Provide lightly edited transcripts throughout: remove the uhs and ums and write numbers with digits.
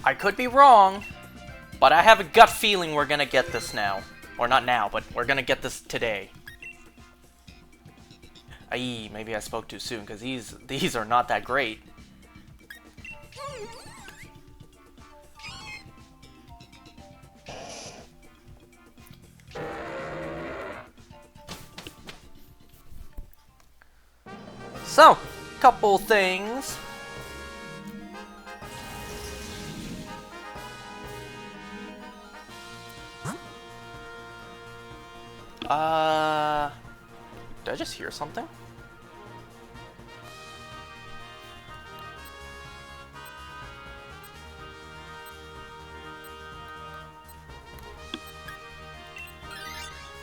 I could be wrong, but I have a gut feeling we're gonna get this now. Or not now, but we're gonna get this today. Aye, maybe I spoke too soon, because these are not that great. So, couple things. Did I just hear something?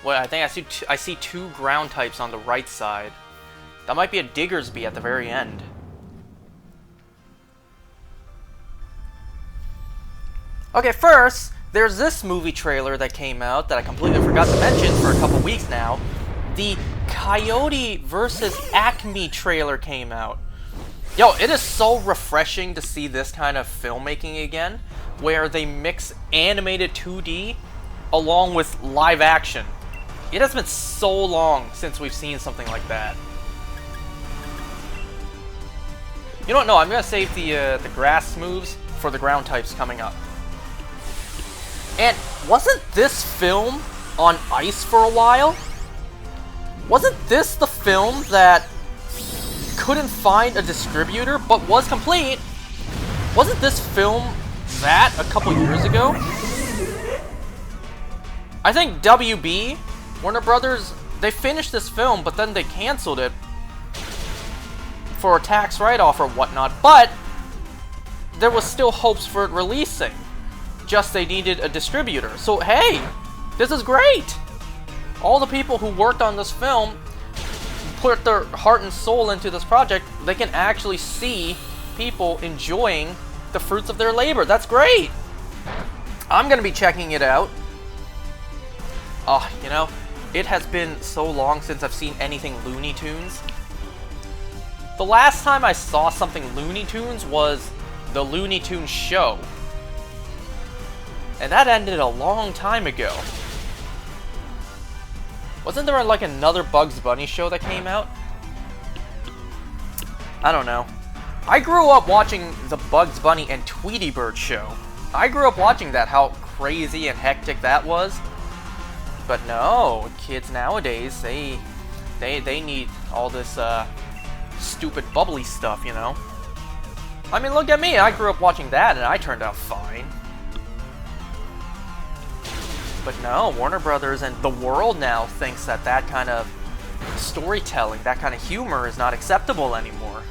Wait, I think I see two ground types on the right side. That might be a Diggersby at the very end. Okay, first, there's this movie trailer that came out that I completely forgot to mention for a couple weeks now. The Coyote vs. Acme trailer came out. Yo, it is so refreshing to see this kind of filmmaking again, where they mix animated 2D along with live action. It has been so long since we've seen something like that. You know what? No, I'm gonna save the grass moves for the ground types coming up. And wasn't this film on ice for a while? Wasn't this the film that couldn't find a distributor but was complete? Wasn't this film that a couple years ago? I think WB, Warner Brothers, they finished this film, but then they canceled it for a tax write-off or whatnot, but there was still hopes for it releasing. Just they needed a distributor. So hey, this is great! All the people who worked on this film put their heart and soul into this project. They can actually see people enjoying the fruits of their labor. That's great! I'm gonna be checking it out. Oh, you know, it has been so long since I've seen anything Looney Tunes. The last time I saw something Looney Tunes was the Looney Tunes show. And that ended a long time ago. Wasn't there like another Bugs Bunny show that came out? I don't know. I grew up watching the Bugs Bunny and Tweety Bird show. I grew up watching that, how crazy and hectic that was. But no, kids nowadays, they need all this stupid bubbly stuff, you know? I mean, look at me, I grew up watching that and I turned out fine. But no, Warner Brothers and the world now thinks that that kind of storytelling, that kind of humor is not acceptable anymore.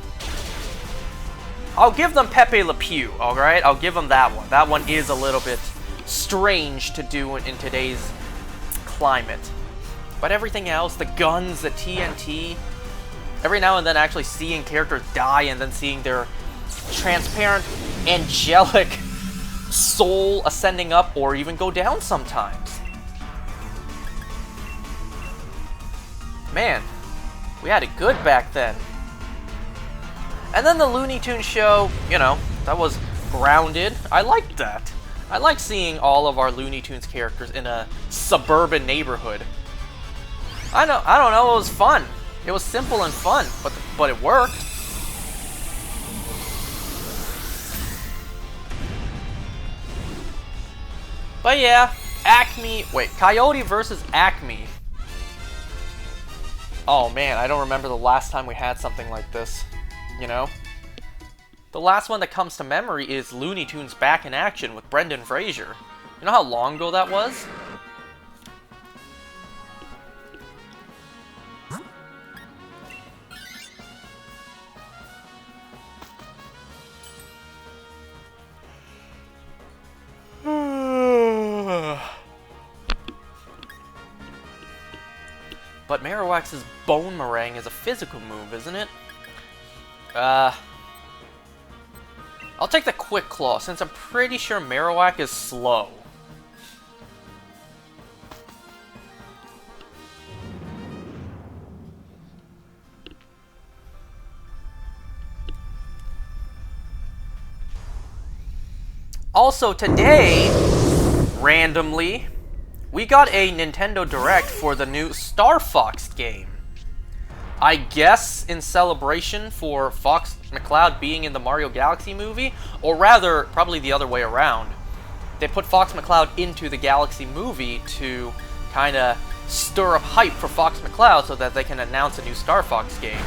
I'll give them Pepe Le Pew, alright? I'll give them that one. That one is a little bit strange to do in today's climate. But everything else, the guns, the TNT, every now and then actually seeing characters die and then seeing their transparent, angelic soul ascending up or even go down sometimes. Man, we had it good back then. And then the Looney Tunes show, you know, that was grounded. I liked that. I like seeing all of our Looney Tunes characters in a suburban neighborhood. I don't know, it was fun. It was simple and fun, but it worked. But yeah, Coyote versus Acme. Oh man, I don't remember the last time we had something like this, you know? The last one that comes to memory is Looney Tunes Back in Action with Brendan Fraser. You know how long ago that was? But Marowak's Bone Meringue is a physical move, isn't it? I'll take the Quick Claw, since I'm pretty sure Marowak is slow. Also today, randomly, we got a Nintendo Direct for the new Star Fox game. I guess in celebration for Fox McCloud being in the Mario Galaxy movie, or rather, probably the other way around. They put Fox McCloud into the Galaxy movie to kind of stir up hype for Fox McCloud so that they can announce a new Star Fox game.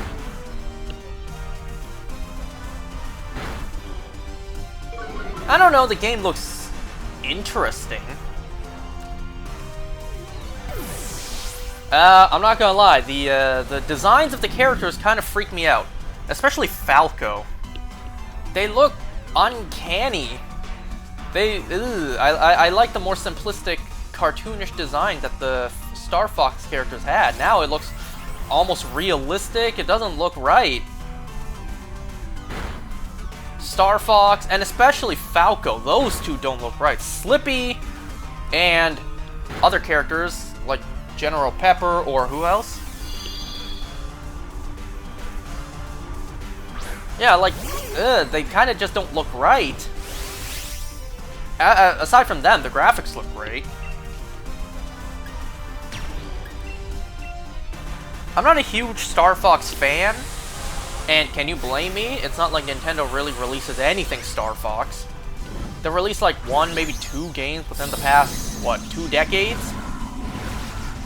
I don't know, the game looks interesting. I'm not gonna lie, the designs of the characters kind of freak me out. Especially Falco. They look uncanny. I like the more simplistic, cartoonish design that the Star Fox characters had. Now it looks almost realistic. It doesn't look right. Star Fox, and especially Falco, those two don't look right. Slippy and other characters like General Pepper or who else? Yeah, like, they kind of just don't look right. Aside from them, the graphics look great. I'm not a huge Star Fox fan, and can you blame me? It's not like Nintendo really releases anything Star Fox. They released like 1, maybe 2 games within the past, what, 2 decades?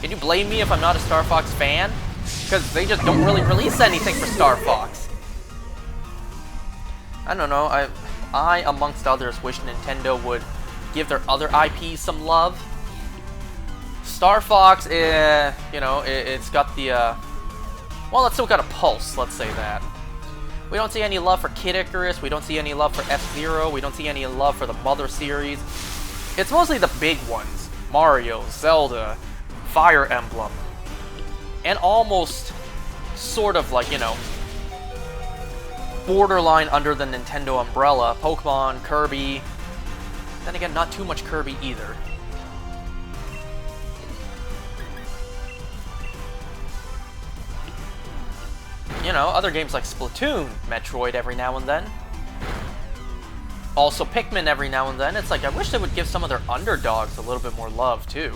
Can you blame me if I'm not a Star Fox fan? Because they just don't really release anything for Star Fox. I don't know, I, amongst others, wish Nintendo would give their other IPs some love. Star Fox, you know, it's got the, well, it's still got a pulse, let's say that. We don't see any love for Kid Icarus, we don't see any love for F-Zero, we don't see any love for the Mother series. It's mostly the big ones. Mario, Zelda, Fire Emblem, and almost sort of like, you know, borderline under the Nintendo umbrella, Pokémon, Kirby. Then again, not too much Kirby either. You know, other games like Splatoon, Metroid every now and then. Also Pikmin every now and then. It's like, I wish they would give some of their underdogs a little bit more love, too.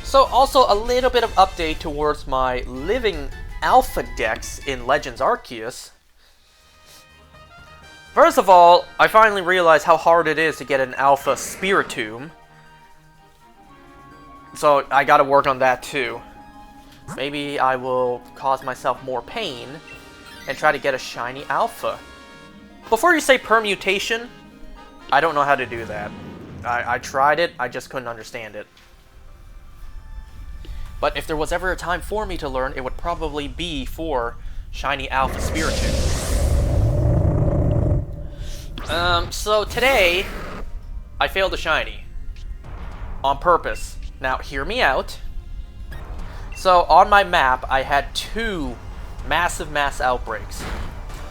So, also a little bit of update towards my living alpha decks in Legends Arceus. First of all, I finally realized how hard it is to get an alpha Spiritomb. So, I gotta work on that too. Maybe I will cause myself more pain and try to get a shiny alpha. Before you say permutation, I don't know how to do that. I tried it, I just couldn't understand it. But if there was ever a time for me to learn, it would probably be for shiny alpha Spiritomb. So today, I failed a shiny. On purpose. Now, hear me out. So, on my map, I had 2 massive mass outbreaks.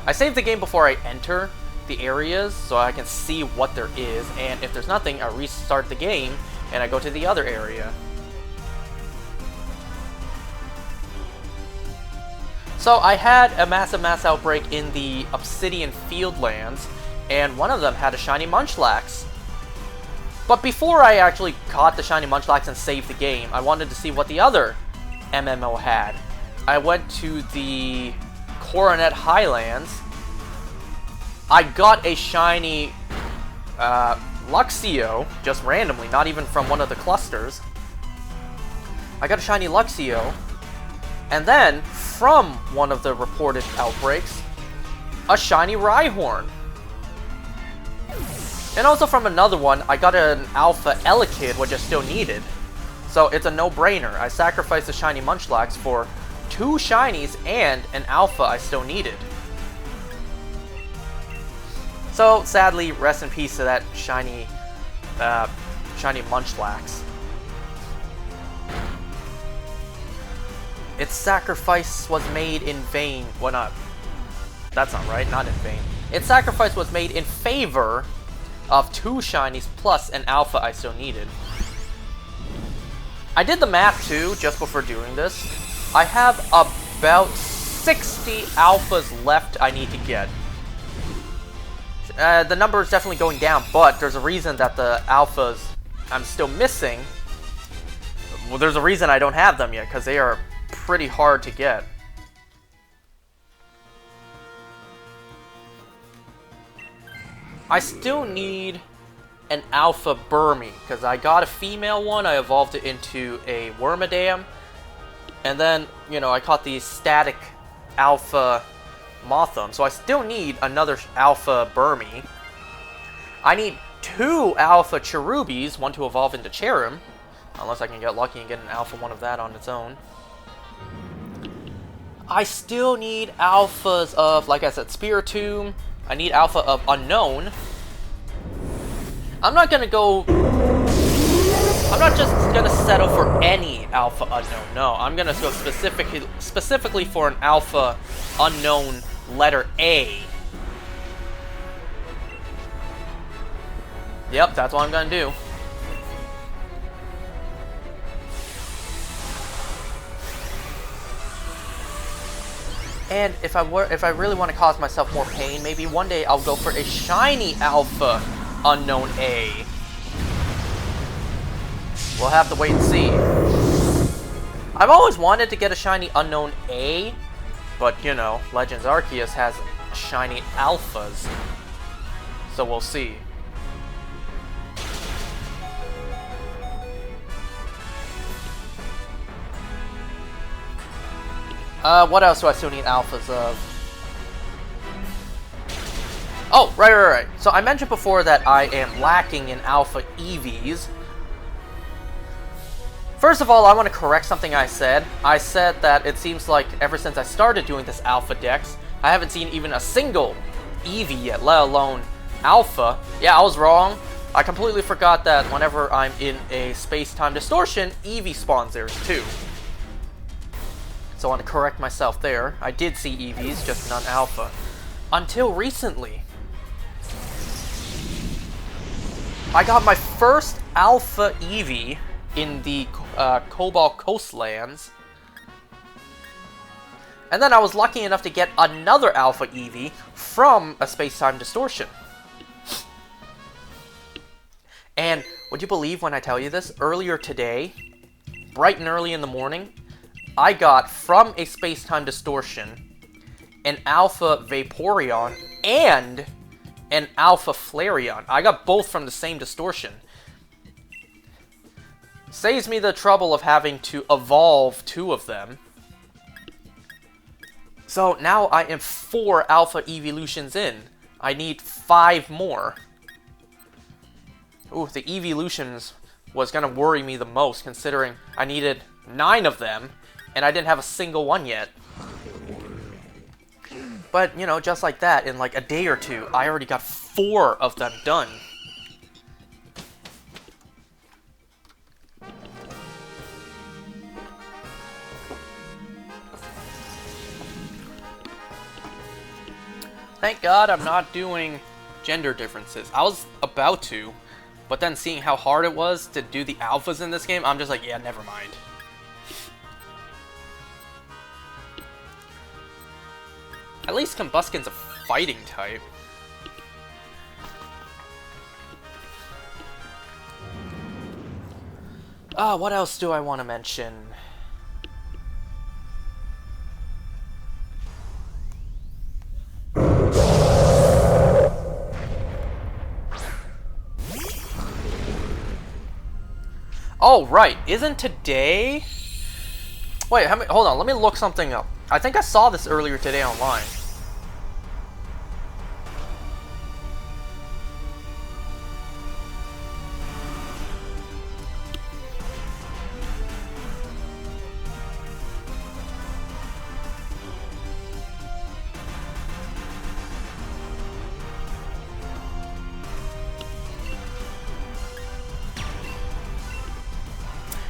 I saved the game before I enter the areas, so I can see what there is, and if there's nothing, I restart the game, and I go to the other area. So I had a massive mass outbreak in the Obsidian Fieldlands, and one of them had a shiny Munchlax. But before I actually caught the shiny Munchlax and saved the game, I wanted to see what the other MMO had. I went to the Coronet Highlands. I got a shiny Luxio, just randomly, not even from one of the clusters. I got a shiny Luxio, and then, from one of the reported outbreaks, a shiny Rhyhorn. And also from another one, I got an Alpha Elekid, which I still needed. So it's a no-brainer. I sacrificed the shiny Munchlax for 2 shinies and an Alpha I still needed. So, sadly, rest in peace to that shiny Munchlax. Its sacrifice was made in vain. Well, not... That's not right. Not in vain. Its sacrifice was made in favor of 2 shinies plus an alpha I still needed. I did the math too, just before doing this. I have about 60 alphas left I need to get. The number is definitely going down, but there's a reason that the alphas I'm still missing, well, there's a reason I don't have them yet, because they are pretty hard to get. I still need an alpha Burmy, because I got a female one, I evolved it into a Wormadam, and then, you know, I caught the static alpha Motham, so I still need another alpha Burmy. I need 2 alpha Cherubies, one to evolve into Cherim, unless I can get lucky and get an alpha one of that on its own. I still need alphas of, like I said, Spiritomb. I need alpha of Unknown. I'm not just gonna settle for any alpha Unknown. No, I'm gonna go specifically for an alpha Unknown letter A. Yep, that's what I'm gonna do. And if I really want to cause myself more pain, maybe one day I'll go for a shiny alpha Unknown A. We'll have to wait and see. I've always wanted to get a shiny Unknown A, but you know, Legends Arceus has shiny alphas, so we'll see. What else do I still need alphas of? Oh, right. So I mentioned before that I am lacking in alpha EVs. First of all, I want to correct something I said. I said that it seems like ever since I started doing this alpha dex, I haven't seen even a single Eevee yet, let alone alpha. Yeah, I was wrong. I completely forgot that whenever I'm in a space-time distortion, Eevee spawns there too. So I want to correct myself there. I did see EVs, just none alpha. Until recently. I got my first alpha Eevee in the Cobalt Coastlands. And then I was lucky enough to get another alpha Eevee from a space-time distortion. And would you believe when I tell you this? Earlier today, bright and early in the morning, I got from a space-time distortion an alpha Vaporeon and an alpha Flareon. I got both from the same distortion. Saves me the trouble of having to evolve 2 of them. So now I am 4 alpha evolutions in. I need 5 more. Ooh, the evolutions was gonna worry me the most, considering I needed 9 of them. And I didn't have a single one yet. But, you know, just like that, in like a day or 2, I already got 4 of them done. Thank God I'm not doing gender differences. I was about to, but then seeing how hard it was to do the alphas in this game, I'm just like, yeah, never mind. At least Combusken's a fighting type. What else do I want to mention? Oh, right. Isn't today... Wait, hold on. Let me look something up. I think I saw this earlier today online.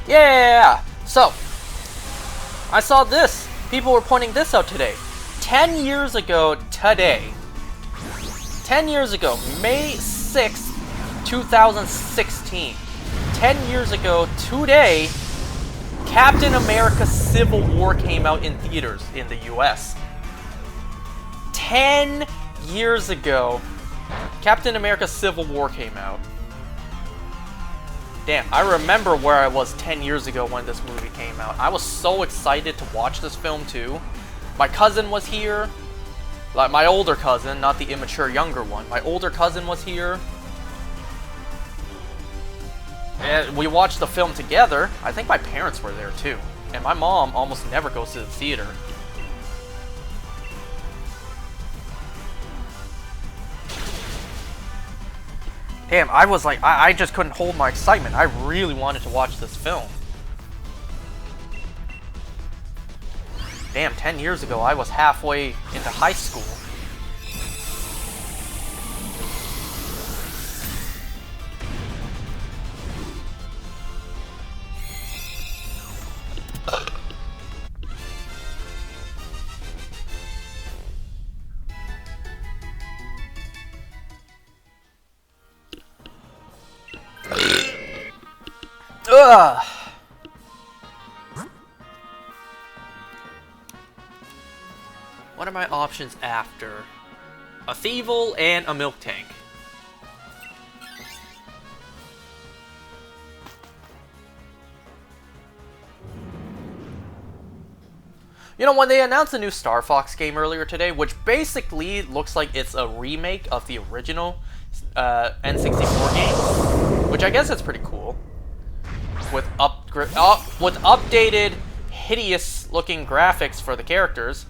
Yeah! So, I saw this. People were pointing this out today. 10 years ago today, 10 years ago, May 6th, 2016. 10 years ago today, Captain America Civil War came out in theaters in the US. 10 years ago, Captain America Civil War came out. Damn, I remember where I was 10 years ago when this movie came out. I was so excited to watch this film too. My cousin was here. Like, my older cousin, not the immature younger one. My older cousin was here. And we watched the film together. I think my parents were there too. And my mom almost never goes to the theater. Damn, I was like, I just couldn't hold my excitement. I really wanted to watch this film. Damn, 10 years ago, I was halfway into high school. Ugh. What are my options after? A Thievel and a Milk Tank. You know, when they announced the new Star Fox game earlier today, which basically looks like it's a remake of the original N64 game, which I guess is pretty cool. With updated, hideous-looking graphics for the characters.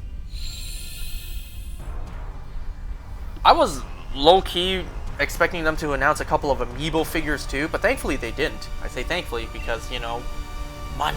I was low-key expecting them to announce a couple of amiibo figures too, but thankfully they didn't. I say thankfully because, you know, money.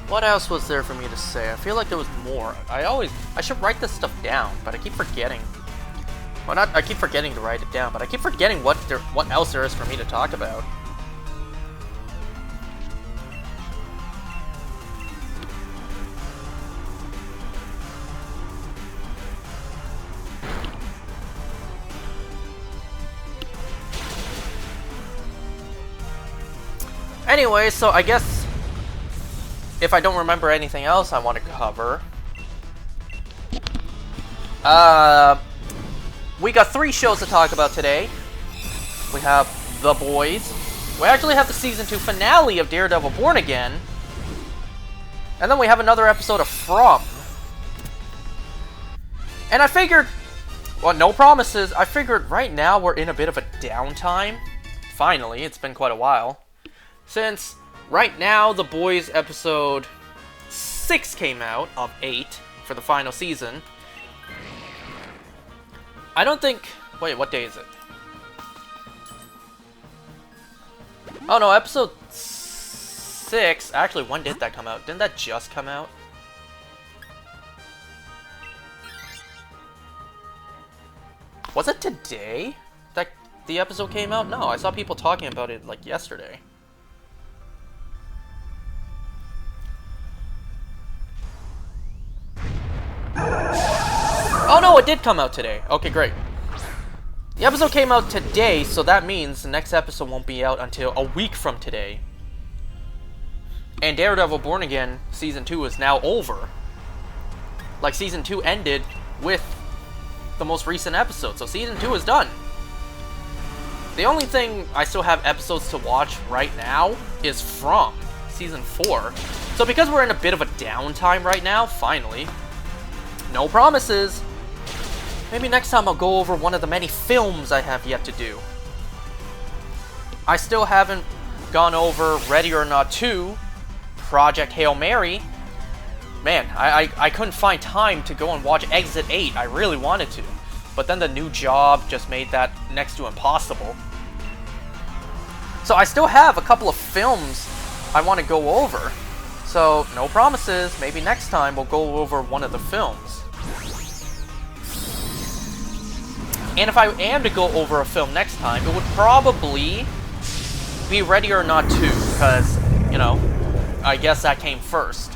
What else was there for me to say? I feel like there was more. I should write this stuff down, but I keep forgetting. Well, I keep forgetting to write it down, but I keep forgetting what else there is for me to talk about. Anyway, so I guess if I don't remember anything else I want to cover, we got 3 shows to talk about today. We have The Boys. We actually have the Season 2 finale of Daredevil Born Again. And then we have another episode of From. And I figured, well, no promises. I figured right now we're in a bit of a downtime. Finally, it's been quite a while. Since right now, The Boys episode 6 came out of 8 for the final season. I don't think... Wait, what day is it? Oh no, episode 6... Actually, when did that come out? Didn't that just come out? Was it today that the episode came out? No, I saw people talking about it like yesterday. Oh no, it did come out today. Okay, great. The episode came out today, so that means the next episode won't be out until a week from today. And Daredevil Born Again Season 2 is now over. Like, Season 2 ended with the most recent episode, so Season 2 is done. The only thing I still have episodes to watch right now is From Season 4. So because we're in a bit of a downtime right now, finally, no promises. Maybe next time I'll go over one of the many films I have yet to do. I still haven't gone over Ready or Not 2, Project Hail Mary. Man, I couldn't find time to go and watch Exit 8. I really wanted to. but then the new job just made that next to impossible. So I still have a couple of films I want to go over. So, no promises, maybe next time we'll go over one of the films. And if I am to go over a film next time, it would probably be Ready or Not 2, because, you know, I guess that came first.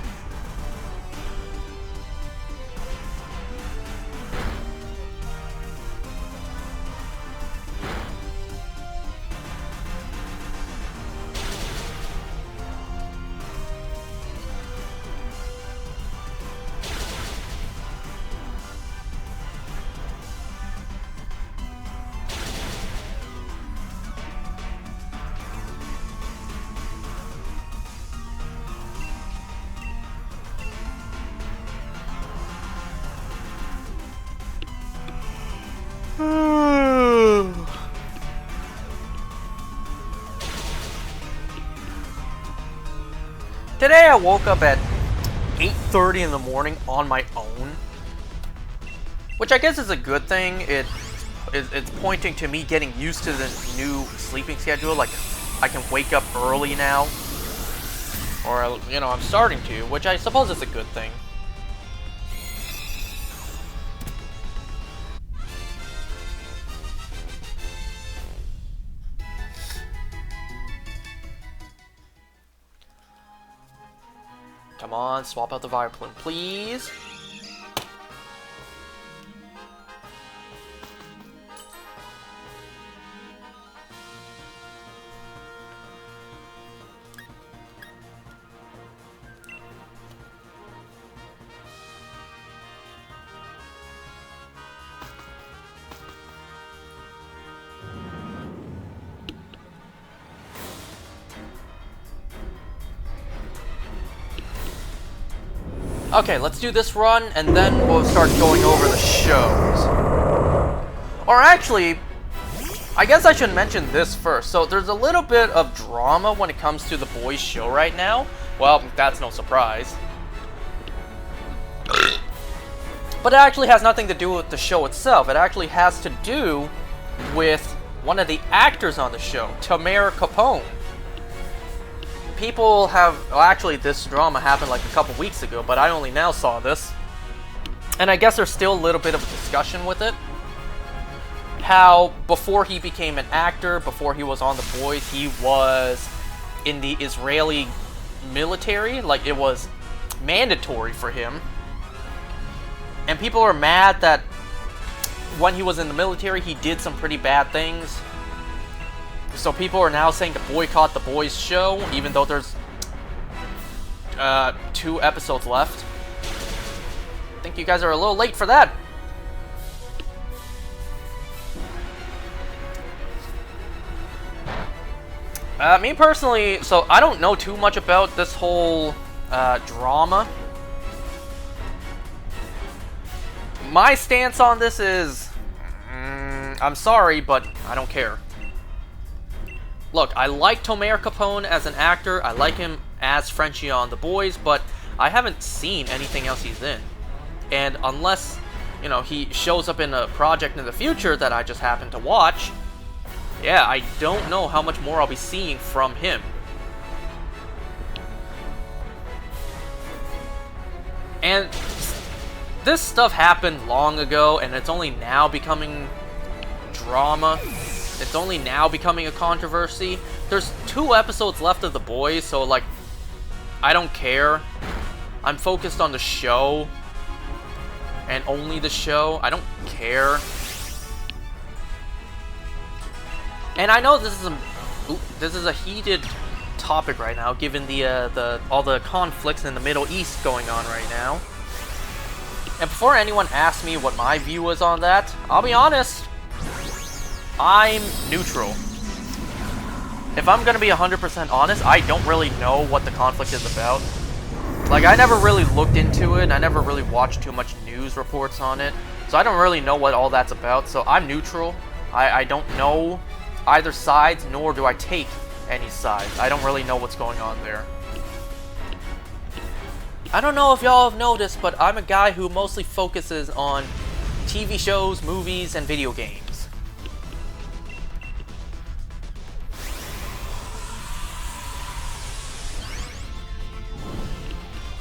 Today I woke up at 8:30 in the morning on my own, which I guess is a good thing. It's pointing to me getting used to the new sleeping schedule. Like, I can wake up early now, or, you know, I'm starting to, which I suppose is a good thing. Come on, swap out the Vileplume, please. Okay, let's do this run, and then we'll start going over the shows. Or actually, I guess I should mention this first. So there's a little bit of drama when it comes to the boys' show right now. Well, that's no surprise. But it actually has nothing to do with the show itself. It actually has to do with one of the actors on the show, Tamara Capone. People have, well, actually this drama happened like a couple weeks ago, but I only now saw this. And I guess there's still a little bit of a discussion with it. How before he became an actor, before he was on The Boys, he was in the Israeli military. Like, it was mandatory for him. And people are mad that when he was in the military, he did some pretty bad things. So people are now saying to boycott The Boys show, even though there's 2 episodes left. I think you guys are a little late for that. Me personally, so I don't know too much about this whole drama. My stance on this is, I'm sorry, but I don't care. Look, I like Tamara Capone as an actor. I like him as Frenchie on The Boys, but I haven't seen anything else he's in. And unless, you know, he shows up in a project in the future that I just happen to watch, yeah, I don't know how much more I'll be seeing from him. And this stuff happened long ago, and it's only now becoming drama. It's only now becoming a controversy. There's 2 episodes left of The Boys, so, like, I don't care. I'm focused on the show. And only the show. I don't care. And I know this is a heated topic right now, given all the conflicts in the Middle East going on right now. And before anyone asks me what my view is on that, I'll be honest. I'm neutral. If I'm gonna be 100% honest, I don't really know what the conflict is about. Like, I never really looked into it, I never really watched too much news reports on it, so I don't really know what all that's about, so I'm neutral. I don't know either sides, nor do I take any sides. I don't really know what's going on there. I don't know if y'all have noticed, but I'm a guy who mostly focuses on TV shows, movies, and video games.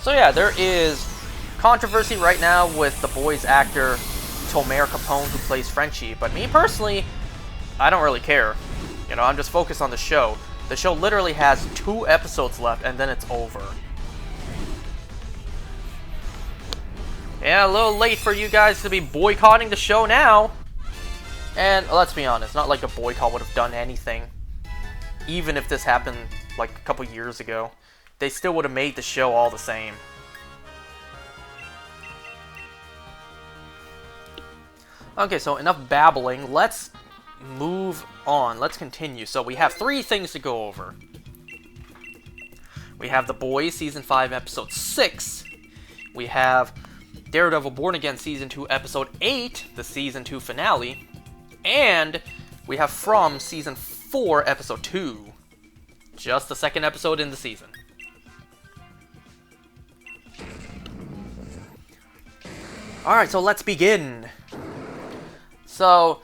So yeah, there is controversy right now with The Boys actor Tomer Capone, who plays Frenchie, but me personally, I don't really care. You know, I'm just focused on the show. The show literally has 2 episodes left, and then it's over. Yeah, a little late for you guys to be boycotting the show now. And let's be honest, not like a boycott would have done anything. Even if this happened like a couple years ago, they still would have made the show all the same. Okay, so enough babbling. Let's move on. Let's continue. So we have 3 things to go over. We have The Boys Season 5 Episode 6. We have Daredevil Born Again Season 2 Episode 8, the Season 2 finale. And we have From Season 4 Episode 2. Just the 2nd episode in the season. Alright, so let's begin. So,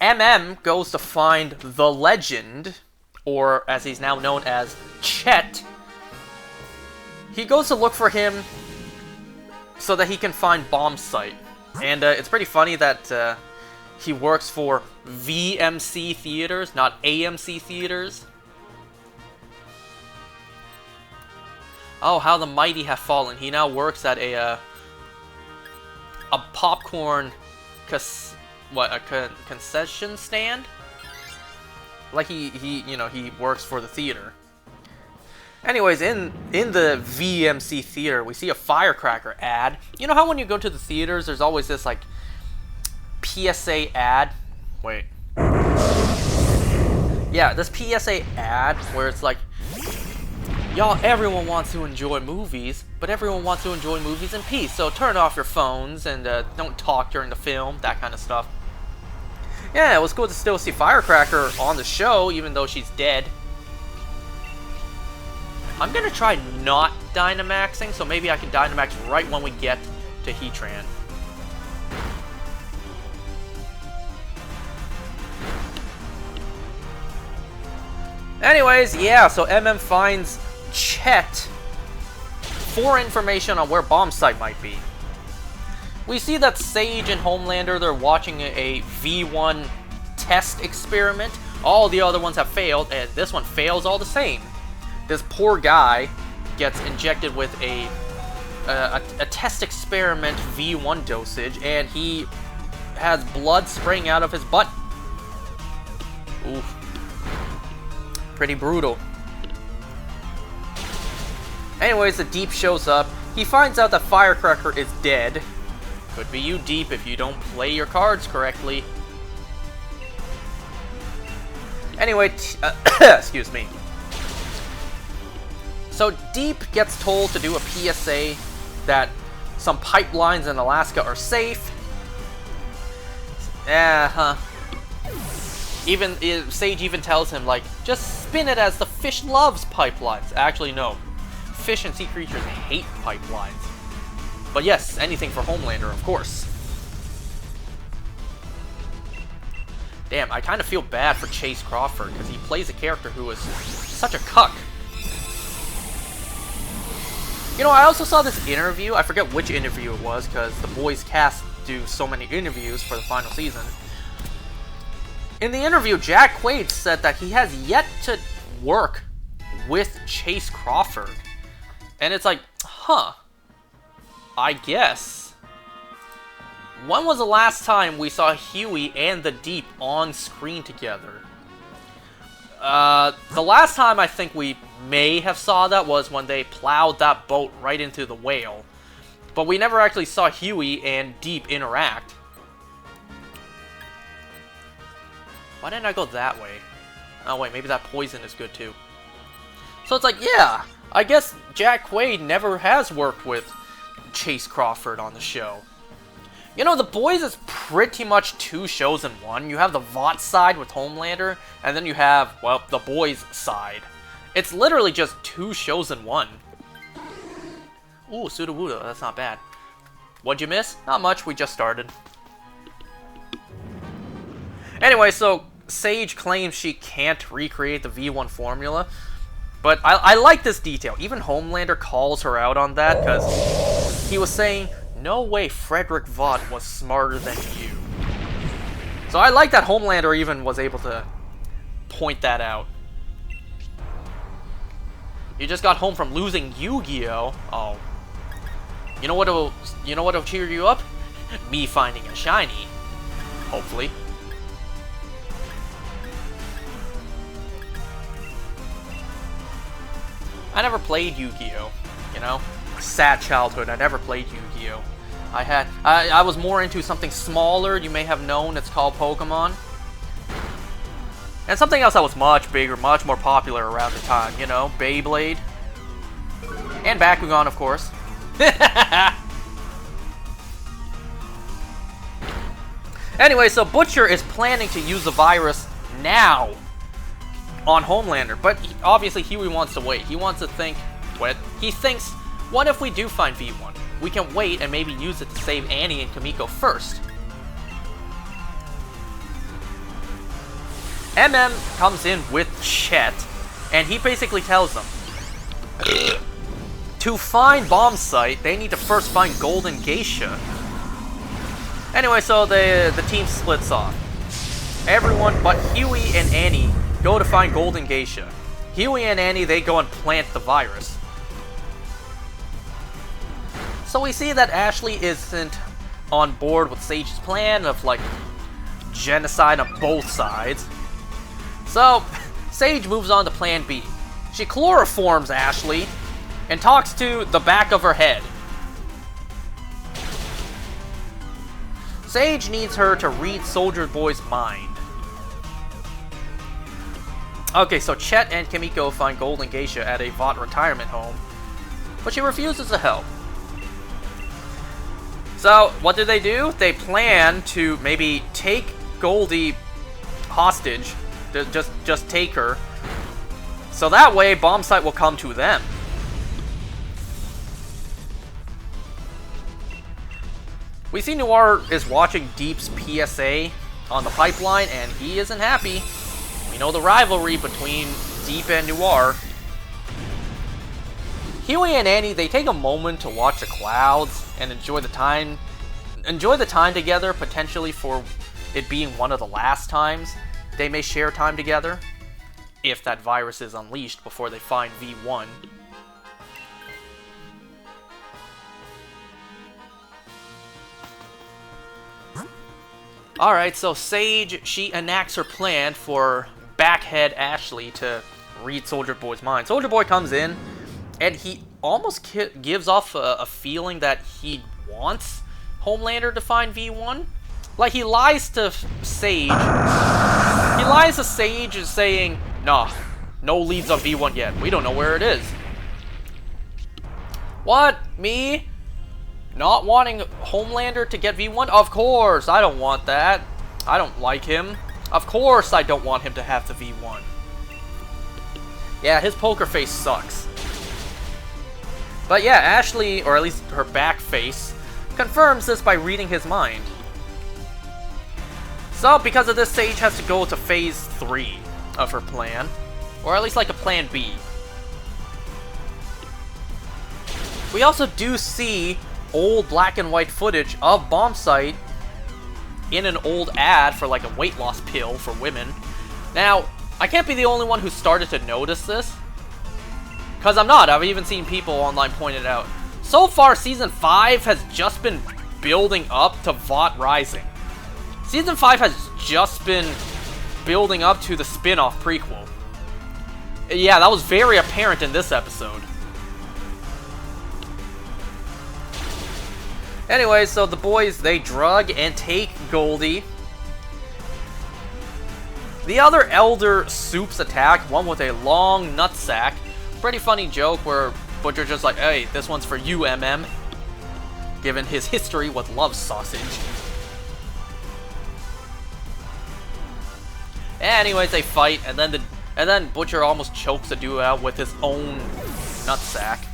MM goes to find the Legend, or as he's now known as, Chet. He goes to look for him so that he can find Bomb Site. And it's pretty funny that he works for VMC Theaters, not AMC Theaters. Oh, how the mighty have fallen. He now works at a popcorn concession stand? Like he works for the theater. Anyways, in the VMC theater, we see a firecracker ad. You know how when you go to the theaters, there's always this like PSA ad? Wait. Yeah, this PSA ad where it's like, y'all, everyone wants to enjoy movies, but everyone wants to enjoy movies in peace. So turn off your phones and don't talk during the film, that kind of stuff. Yeah, it was cool to still see Firecracker on the show, even though she's dead. I'm gonna try not Dynamaxing, so maybe I can Dynamax right when we get to Heatran. Anyways, yeah, so MM finds Chet for information on where Bomb Site might be. We see that Sage and Homelander, they're watching a V1 test experiment. All the other ones have failed, and this one fails all the same. This poor guy gets injected with a test experiment V1 dosage, and he has blood spraying out of his butt. Oof. Pretty brutal. Anyways, the Deep shows up. He finds out that Firecracker is dead. Could be you, Deep, if you don't play your cards correctly. Anyway, excuse me. So Deep gets told to do a PSA that some pipelines in Alaska are safe. Sage even tells him, like, just spin it as the fish loves pipelines. Actually, no. Fish and sea creatures hate pipelines. But yes, anything for Homelander, of course. Damn, I kind of feel bad for Chase Crawford, because he plays a character who is such a cuck. You know, I also saw this interview. I forget which interview it was, because the Boys cast do so many interviews for the final season. In the interview, Jack Quaid said that he has yet to work with Chase Crawford. And it's like, huh, I guess. When was the last time we saw Huey and the Deep on screen together? The last time I think we may have saw that was when they plowed that boat right into the whale. But we never actually saw Huey and Deep interact. Why didn't I go that way? Oh wait, maybe that poison is good too. So it's like, yeah, I guess Jack Quaid never has worked with Chase Crawford on the show. You know, The Boys is pretty much 2 shows in one. You have the Vought side with Homelander, and then you have, well, The Boys side. It's literally just 2 shows in one. Ooh, Sudowoodo, that's not bad. What'd you miss? Not much, we just started. Anyway, so Sage claims she can't recreate the V1 formula, but I like this detail. Even Homelander calls her out on that, because he was saying, no way Frederick Vought was smarter than you. So I like that Homelander even was able to point that out. You just got home from losing Yu-Gi-Oh! Oh. You know what'll cheer you up? Me finding a shiny. Hopefully. I never played Yu-Gi-Oh! You know? Sad childhood, I never played Yu-Gi-Oh! I was more into something smaller, you may have known, it's called Pokémon. And something else that was much bigger, much more popular around the time, you know, Beyblade. And Bakugan, of course. Anyway, so Butcher is planning to use the virus now on Homelander, but obviously Huey wants to wait. He wants to think, he thinks, what if we do find V1? We can wait and maybe use it to save Annie and Kimiko first. MM comes in with Chet, and he basically tells them, to find Bomb Site, they need to first find Golden Geisha. Anyway, so the team splits off. Everyone but Huey and Annie go to find Golden Geisha. Huey and Annie, they go and plant the virus. So we see that Ashley isn't on board with Sage's plan of, like, genocide on both sides. So, Sage moves on to Plan B. She chloroforms Ashley and talks to the back of her head. Sage needs her to read Soldier Boy's mind. Okay, so Chet and Kimiko find Golden Geisha at a Vought retirement home, but she refuses to help. So, what do? They plan to maybe take Goldie hostage, just take her, so that way Bomb Site will come to them. We see Noir is watching Deep's PSA on the pipeline, and he isn't happy. We know the rivalry between Deep and Noir. Huey and Annie, they take a moment to watch the clouds and enjoy the time together, potentially for it being one of the last times they may share time together, if that virus is unleashed before they find V1. Alright, so Sage, she enacts her plan for Backhead Ashley to read Soldier Boy's mind. Soldier Boy comes in, and he almost gives off a feeling that he wants Homelander to find V1. Like, he lies to Sage. He lies to Sage saying, nah, no leads on V1 yet. We don't know where it is. What? Me? Not wanting Homelander to get V1? Of course, I don't want that. I don't like him. Of course I don't want him to have the V1. Yeah, his poker face sucks. But yeah, Ashley, or at least her back face, confirms this by reading his mind. So, because of this, Sage has to go to phase 3 of her plan. Or at least like a plan B. We also do see old black and white footage of Bomb Site in an old ad for like a weight loss pill for women. Now, I can't be the only one who started to notice this, because I'm not. I've even seen people online point it out. So far, Season 5 has just been building up to Vought Rising. Season 5 has just been building up to the spin-off prequel. Yeah, that was very apparent in this episode. Anyway, so the boys, they drug and take Goldie. The other Elder Soups attack, one with a long nutsack. Pretty funny joke where Butcher's just like, hey, this one's for you, MM. Given his history with love sausage. Anyways, they fight, and then Butcher almost chokes the dude out with his own nutsack.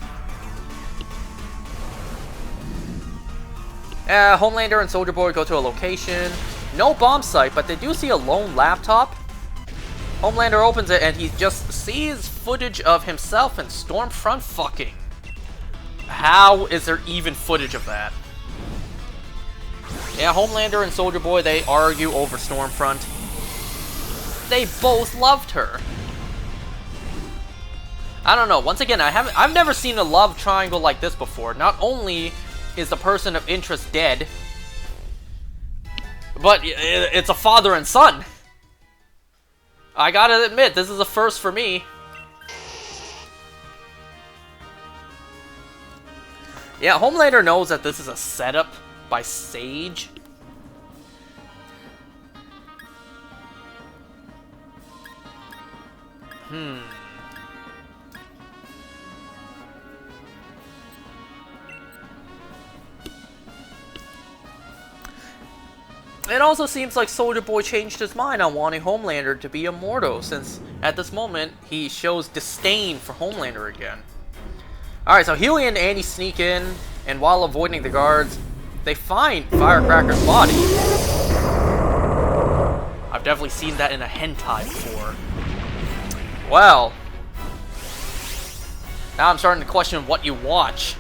Homelander and Soldier Boy go to a location. No bomb site, but they do see a lone laptop. Homelander opens it and he just sees footage of himself and Stormfront fucking. How is there even footage of that? Yeah, Homelander and Soldier Boy, they argue over Stormfront. They both loved her. I don't know. Once again, I've never seen a love triangle like this before. Not only is the person of interest dead, but it's a father and son. I gotta admit, this is a first for me. Yeah, Homelander knows that this is a setup by Sage. It also seems like Soldier Boy changed his mind on wanting Homelander to be immortal, since at this moment he shows disdain for Homelander again. Alright, so Huey and Annie sneak in, and while avoiding the guards, they find Firecracker's body. I've definitely seen that in a hentai before. Well, now I'm starting to question what you watch.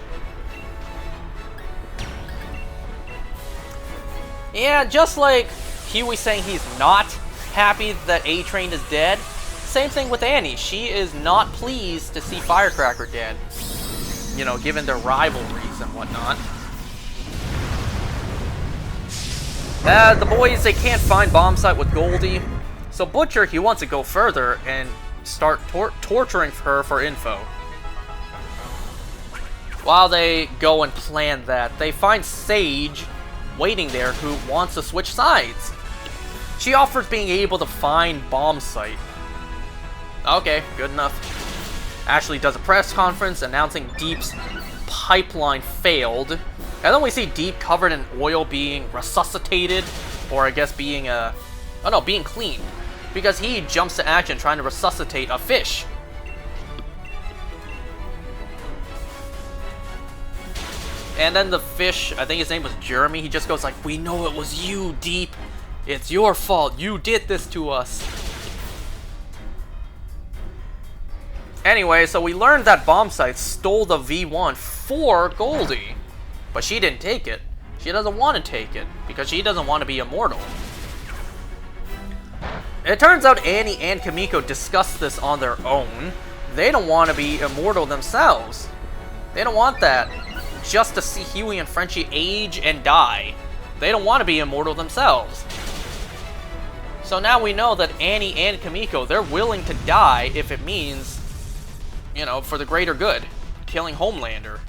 Yeah, just like Huey saying he's not happy that A-Train is dead, same thing with Annie. She is not pleased to see Firecracker dead. You know, given their rivalries and whatnot. The boys, they can't find bomb site with Goldie. So Butcher, he wants to go further and start torturing her for info. While they go and plan that, they find Sage waiting there who wants to switch sides. She offers being able to find bomb site. Okay, good enough. Ashley does a press conference announcing Deep's pipeline failed. And then we see Deep covered in oil being resuscitated, or I guess being being cleaned, because he jumps to action trying to resuscitate a fish. And then the fish, I think his name was Jeremy, he just goes like, "We know it was you, Deep. It's your fault. You did this to us." Anyway, so we learned that Bombsight stole the V1 for Goldie. But she didn't take it. She doesn't want to take it, because she doesn't want to be immortal. It turns out Annie and Kimiko discussed this on their own. They don't want to be immortal themselves. They don't want that. Just to see Huey and Frenchie age and die. They don't want to be immortal themselves. So now we know that Annie and Kimiko, they're willing to die if it means, you know, for the greater good. Killing Homelander.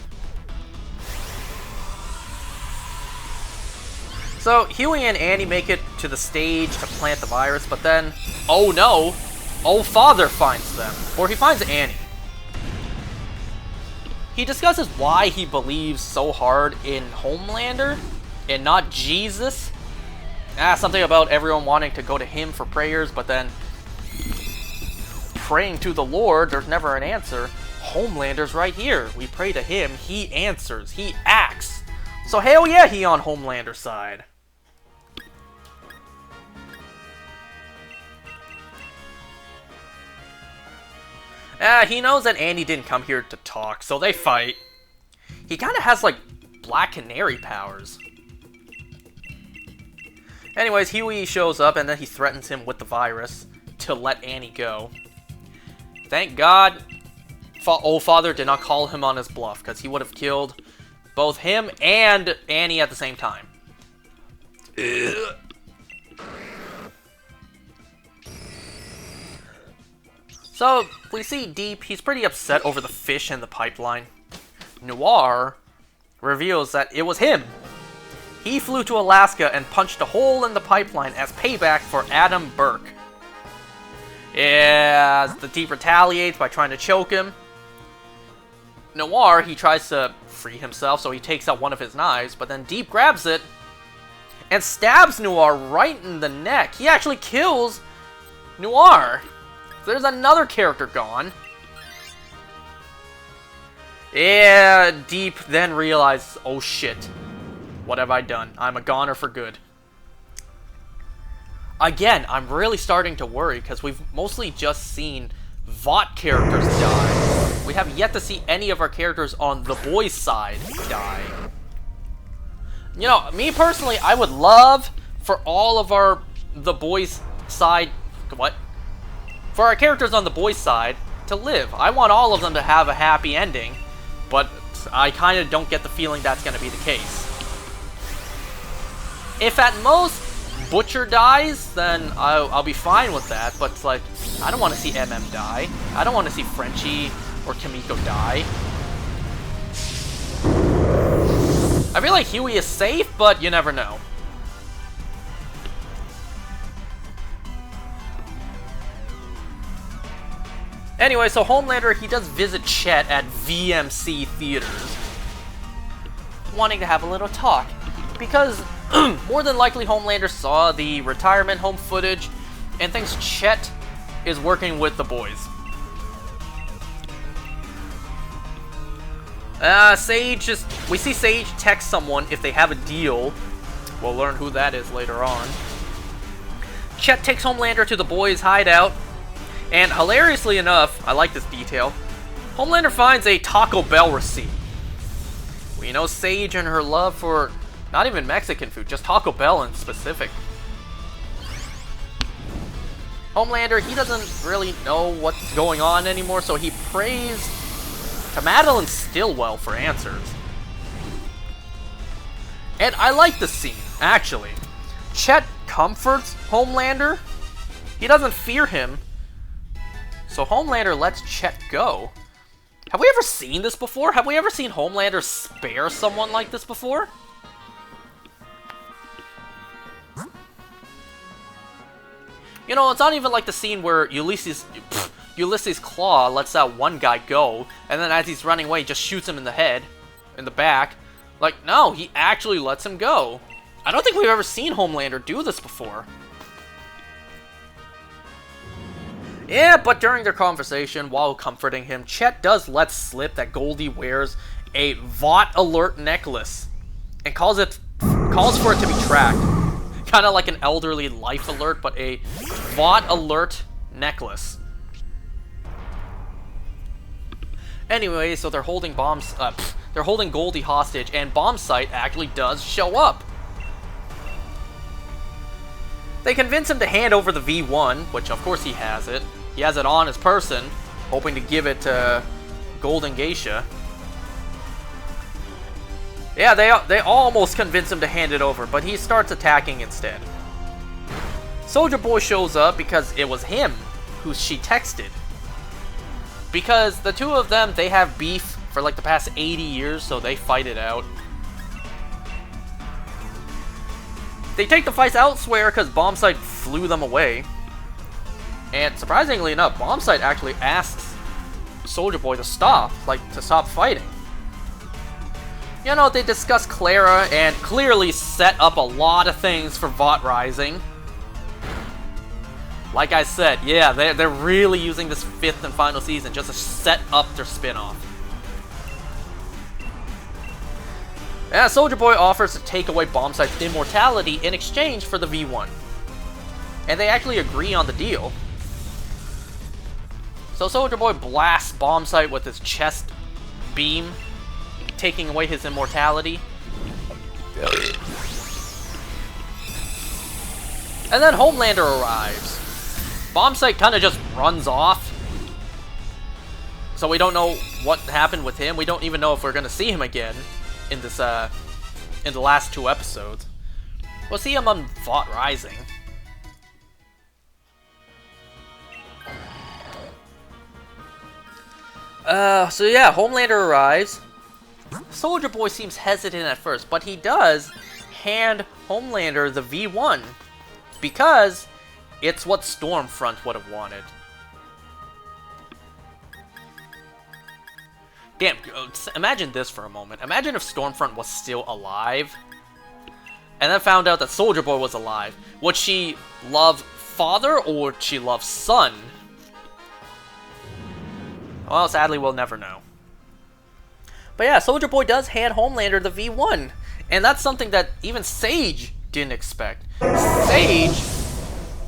So Huey and Annie make it to the stage to plant the virus, but then, oh no, old father finds them. Or he finds Annie. He discusses why he believes so hard in Homelander and not Jesus. Something about everyone wanting to go to him for prayers, but then praying to the Lord, there's never an answer. Homelander's right here. We pray to him, he answers, he acts. So hell yeah, he on Homelander's side. He knows that Annie didn't come here to talk, so they fight. He kind of has, like, Black Canary powers. Anyways, Huey shows up, and then he threatens him with the virus to let Annie go. Thank God old father did not call him on his bluff, because he would have killed both him and Annie at the same time. Ugh. So, we see Deep, he's pretty upset over the fish in the pipeline. Noir reveals that it was him. He flew to Alaska and punched a hole in the pipeline as payback for Adam Burke. As the Deep retaliates by trying to choke him. Noir, he tries to free himself, so he takes out one of his knives, but then Deep grabs it and stabs Noir right in the neck. He actually kills Noir. There's another character gone. Yeah, Deep then realizes, oh shit. What have I done? I'm a goner for good. Again, I'm really starting to worry because we've mostly just seen VOT characters die. We have yet to see any of our characters on the boys' side die. You know, me personally, I would love for all of the boys' side... What? For our characters on the boys' side to live. I want all of them to have a happy ending, but I kind of don't get the feeling that's going to be the case. If at most Butcher dies, then I'll be fine with that, but it's like, I don't want to see MM die. I don't want to see Frenchie or Kimiko die. I feel like Huey is safe, but you never know. Anyway, so Homelander, he does visit Chet at VMC Theaters, wanting to have a little talk, because more than likely Homelander saw the retirement home footage and thinks Chet is working with the boys. We see Sage text someone if they have a deal. We'll learn who that is later on. Chet takes Homelander to the boys' hideout, and hilariously enough, I like this detail, Homelander finds a Taco Bell receipt. We know Sage and her love for not even Mexican food, just Taco Bell in specific. Homelander, he doesn't really know what's going on anymore, so he prays to Madeline Stillwell for answers. And I like this scene, actually. Chet comforts Homelander. He doesn't fear him. So Homelander lets Chet go. Have we ever seen this before? Have we ever seen Homelander spare someone like this before? You know, it's not even like the scene where Ulysses Claw lets that one guy go, and then as he's running away, he just shoots him in the head, in the back. Like, no, he actually lets him go. I don't think we've ever seen Homelander do this before. Yeah, but during their conversation, while comforting him, Chet does let slip that Goldie wears a VOT alert necklace, and calls for it to be tracked. Kind of like an elderly life alert, but a VOT alert necklace. Anyway, so they're holding they're holding Goldie hostage, and Bombsight actually does show up. They convince him to hand over the V1, which of course he has it. He has it on his person, hoping to give it to Golden Geisha. Yeah, they almost convince him to hand it over, but he starts attacking instead. Soldier Boy shows up because it was him who she texted. Because the two of them, they have beef for like the past 80 years, so they fight it out. They take the fights elsewhere because Bombsight flew them away. And surprisingly enough, Bombsight actually asks Soldier Boy to stop fighting. You know, they discuss Clara and clearly set up a lot of things for VOT Rising. Like I said, yeah, they're really using this 5th and final season just to set up their spin-off. Yeah, Soldier Boy offers to take away Bombsight's immortality in exchange for the V1. And they actually agree on the deal. So Soldier Boy blasts Bombsight with his chest beam, taking away his immortality. And then Homelander arrives. Bombsight kind of just runs off. So we don't know what happened with him. We don't even know if we're going to see him again in this, in the last 2 episodes. We'll see him on VOT Rising. So yeah, Homelander arrives. Soldier Boy seems hesitant at first, but he does hand Homelander the V1 because it's what Stormfront would have wanted. Damn, imagine this for a moment. Imagine if Stormfront was still alive and then found out that Soldier Boy was alive. Would she love father or would she love son? Well, sadly, we'll never know. But yeah, Soldier Boy does hand Homelander the V1. And that's something that even Sage didn't expect. Sage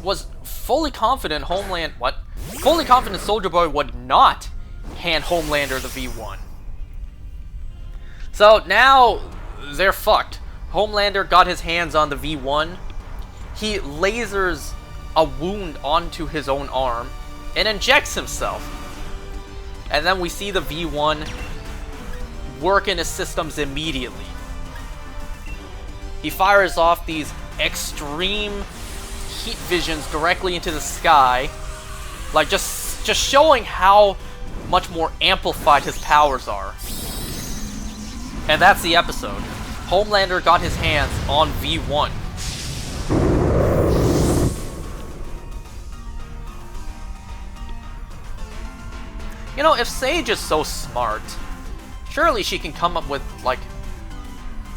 was fully confident fully confident Soldier Boy would not hand Homelander the V1. So now they're fucked. Homelander got his hands on the V1. He lasers a wound onto his own arm and injects himself. And then we see the V1 work in his systems immediately. He fires off these extreme heat visions directly into the sky, like just showing how much more amplified his powers are. And that's the episode. Homelander got his hands on V1. You know, if Sage is so smart, surely she can come up with, like,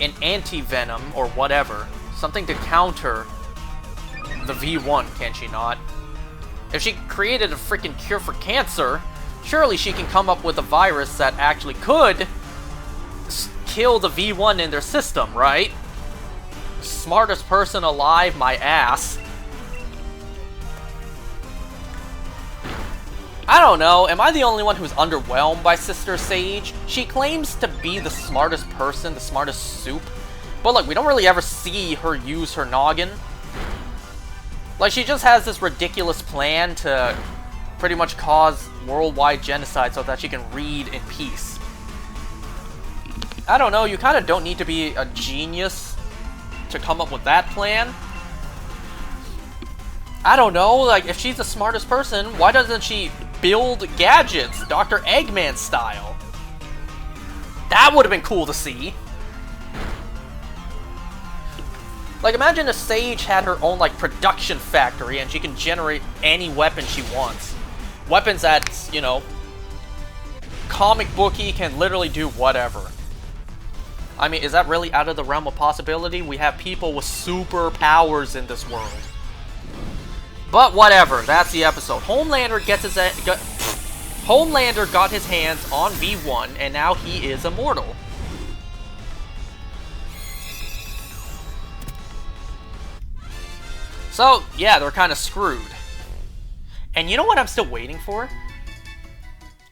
an anti-venom or whatever. Something to counter the V1, can she not? If she created a freaking cure for cancer, surely she can come up with a virus that actually could kill the V1 in their system, right? Smartest person alive, my ass. I don't know, am I the only one who's underwhelmed by Sister Sage? She claims to be the smartest person, the smartest soup, but like, we don't really ever see her use her noggin. Like, she just has this ridiculous plan to pretty much cause worldwide genocide so that she can read in peace. I don't know, you kind of don't need to be a genius to come up with that plan. I don't know, like, if she's the smartest person, why doesn't she build gadgets, Dr. Eggman style? That would have been cool to see. Like, imagine if Sage had her own, like, production factory and she can generate any weapon she wants. Weapons that, you know, comic booky can literally do whatever. I mean, is that really out of the realm of possibility? We have people with superpowers in this world. But whatever, that's the episode. Homelander got his hands on V1, and now he is immortal. So, yeah, they're kind of screwed. And you know what I'm still waiting for?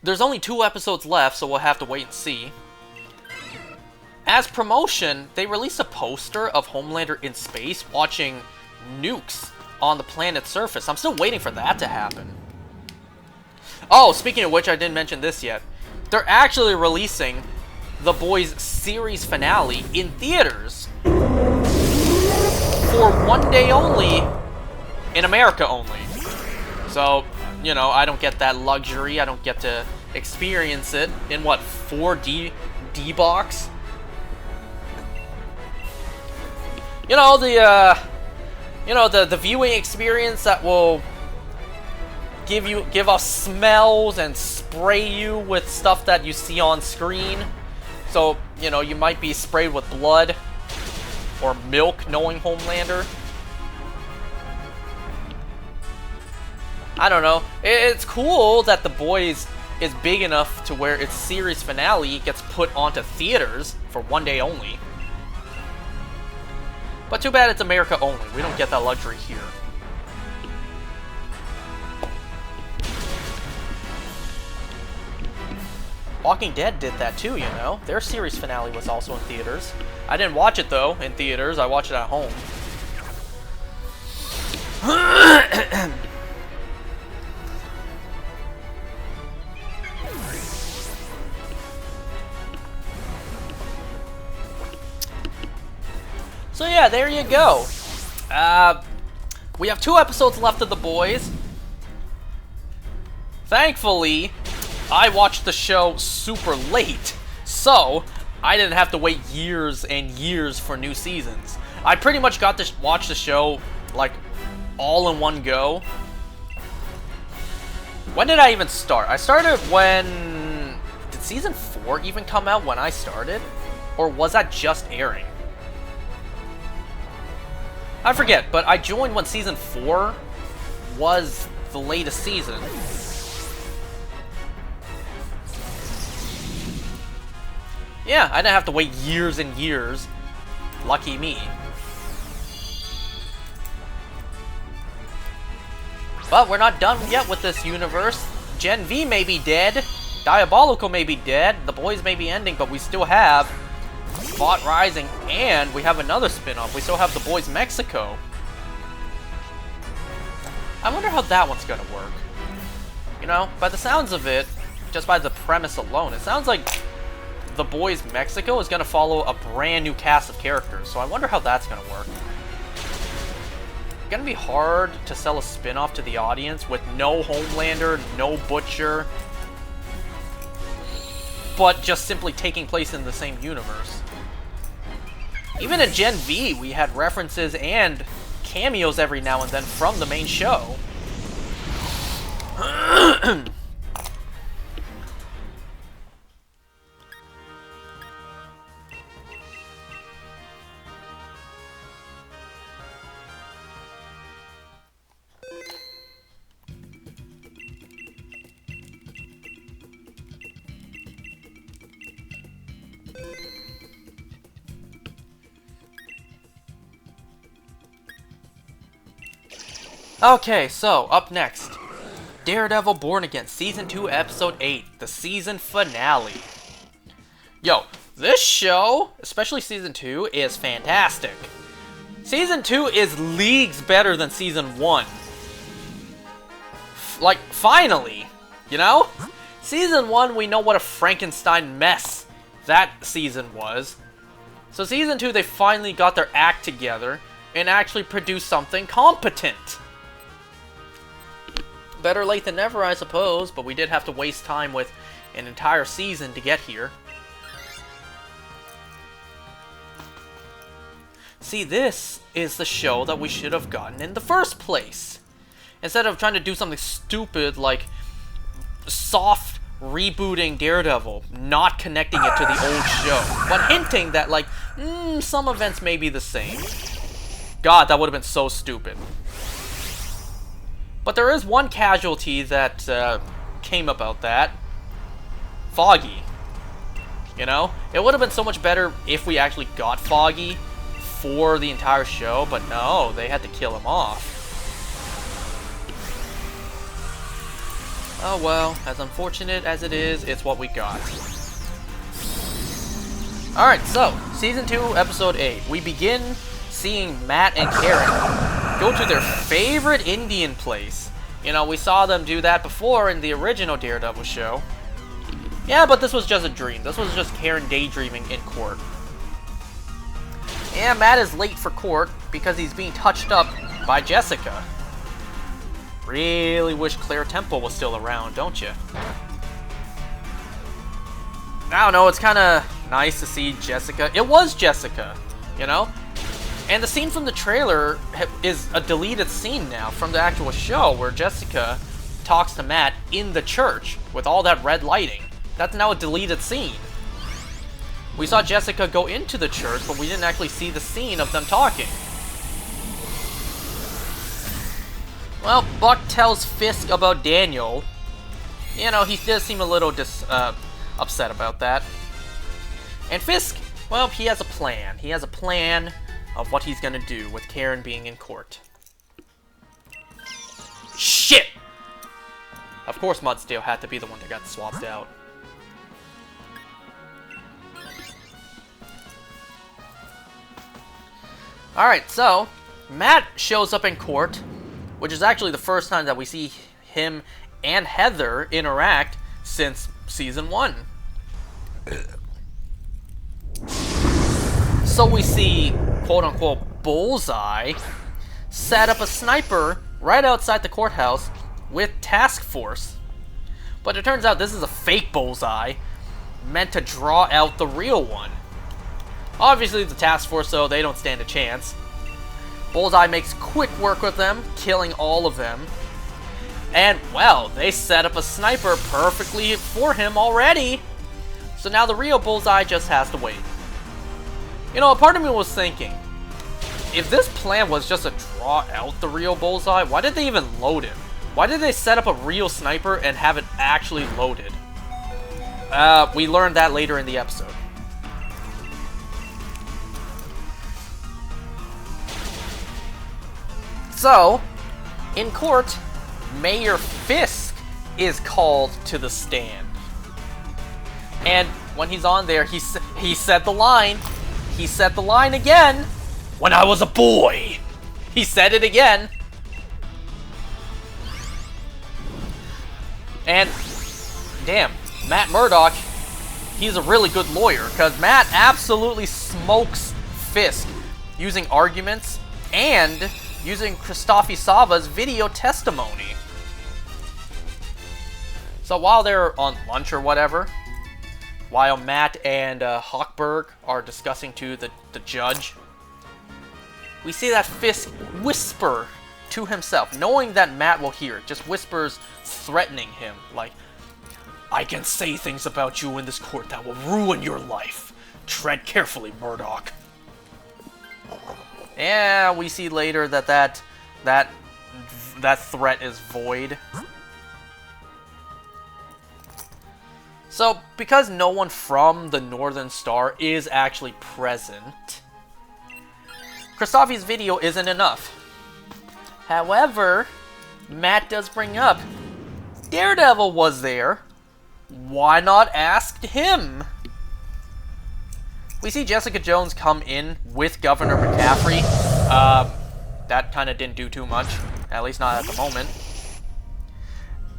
There's only 2 episodes left, so we'll have to wait and see. As promotion, they released a poster of Homelander in space watching nukes on the planet's surface. I'm still waiting for that to happen. Oh, speaking of which, I didn't mention this yet. They're actually releasing The Boys series finale in theaters for one day only, in America only. So, you know, I don't get that luxury. I don't get to experience it in, what, 4D D-Box? You know, the viewing experience that will give off smells and spray you with stuff that you see on screen. So, you know, you might be sprayed with blood or milk knowing Homelander. I don't know. It's cool that The Boys is big enough to where its series finale gets put onto theaters for one day only. But too bad it's America only. We don't get that luxury here. Walking Dead did that too, you know. Their series finale was also in theaters. I didn't watch it though in theaters. I watched it at home. So yeah, there you go. We have 2 episodes left of The Boys. Thankfully, I watched the show super late, so I didn't have to wait years and years for new seasons. I pretty much got to watch the show, like, all in one go. When did I even start? I started when... Did Season 4 even come out when I started? Or was that just airing? I forget, but I joined when Season 4 was the latest season. Yeah, I didn't have to wait years and years. Lucky me. But we're not done yet with this universe. Gen V may be dead. Diabolical may be dead. The boys may be ending, but we still have Bot Rising, and we have another spin-off. We still have The Boys Mexico. I wonder how that one's gonna work. You know, by the sounds of it, just by the premise alone, it sounds like The Boys Mexico is gonna follow a brand new cast of characters. So I wonder how that's gonna work. It's gonna be hard to sell a spin-off to the audience with no Homelander, no Butcher, but just simply taking place in the same universe. Even in Gen V, we had references and cameos every now and then from the main show. Okay, so, up next, Daredevil Born Again, Season 2, Episode 8, the season finale. Yo, this show, especially Season 2, is fantastic. Season 2 is leagues better than Season 1. Like, finally, you know? Season 1, we know what a Frankenstein mess that season was. So Season 2, they finally got their act together and actually produced something competent. Better late than never, I suppose, but we did have to waste time with an entire season to get here. See, this is the show that we should have gotten in the first place. Instead of trying to do something stupid like soft rebooting Daredevil, not connecting it to the old show, but hinting that, like, some events may be the same. God, that would have been so stupid. But there is one casualty that came about that. Foggy. You know? It would have been so much better if we actually got Foggy for the entire show, but no, they had to kill him off. Oh well, as unfortunate as it is, it's what we got. Alright, so, Season 2, Episode 8. We begin seeing Matt and Karen go to their favorite Indian place. You know, we saw them do that before in the original Daredevil show. Yeah, but this was just a dream. This was just Karen daydreaming in court. Yeah, Matt is late for court because he's being touched up by Jessica. Really wish Claire Temple was still around, don't you? I don't know, it's kind of nice to see Jessica. It was Jessica, you know? And the scene from the trailer is a deleted scene now from the actual show where Jessica talks to Matt in the church with all that red lighting. That's now a deleted scene. We saw Jessica go into the church, but we didn't actually see the scene of them talking. Well, Buck tells Fisk about Daniel. You know, he does seem a little upset about that. And Fisk, well, he has a plan. He has a plan of what he's gonna do with Karen being in court. Shit! Of course Mudsdale had to be the one that got swapped out. Alright, so, Matt shows up in court, which is actually the first time that we see him and Heather interact since Season 1. So we see, quote-unquote, Bullseye set up a sniper right outside the courthouse with Task Force. But it turns out this is a fake Bullseye meant to draw out the real one. Obviously, the Task Force, though, they don't stand a chance. Bullseye makes quick work with them, killing all of them. And, well, they set up a sniper perfectly for him already. So now the real Bullseye just has to wait. You know, a part of me was thinking, if this plan was just to draw out the real Bullseye, why did they even load him? Why did they set up a real sniper and have it actually loaded? We learned that later in the episode. So, in court, Mayor Fisk is called to the stand. And when he's on there, he said the line. He said the line again. When I was a boy. He said it again. And, damn, Matt Murdock, he's a really good lawyer, because Matt absolutely smokes Fisk using arguments and using Christophe Sava's video testimony. So while they're on lunch or whatever, while Matt and Hochberg are discussing to the judge, we see that Fisk whisper to himself, knowing that Matt will hear it, just whispers threatening him, like, I can say things about you in this court that will ruin your life. Tread carefully, Murdoch. Yeah, we see later that threat is void. So, because no one from the Northern Star is actually present, Christophe's video isn't enough. However, Matt does bring up, Daredevil was there. Why not ask him? We see Jessica Jones come in with Governor McCaffrey. That kind of didn't do too much, at least not at the moment.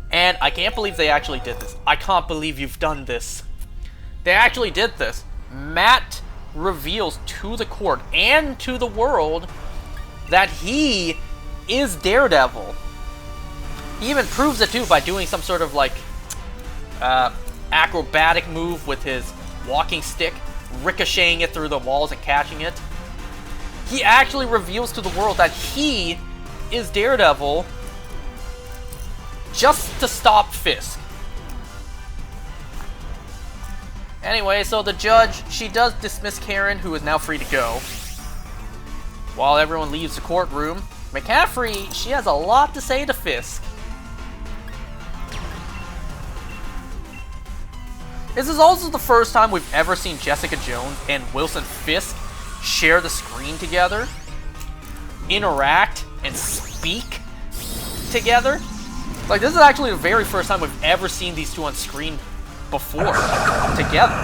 And I can't believe they actually did this. I can't believe you've done this. They actually did this. Matt reveals to the court and to the world that he is Daredevil. He even proves it too by doing some sort of like acrobatic move with his walking stick, ricocheting it through the walls and catching it. He actually reveals to the world that he is Daredevil just to stop Fisk. Anyway, so the judge, she does dismiss Karen, who is now free to go. While everyone leaves the courtroom, McCaffrey, she has a lot to say to Fisk. This is also the first time we've ever seen Jessica Jones and Wilson Fisk share the screen together, interact, and speak together. Like, this is actually the very first time we've ever seen these two on screen before, together.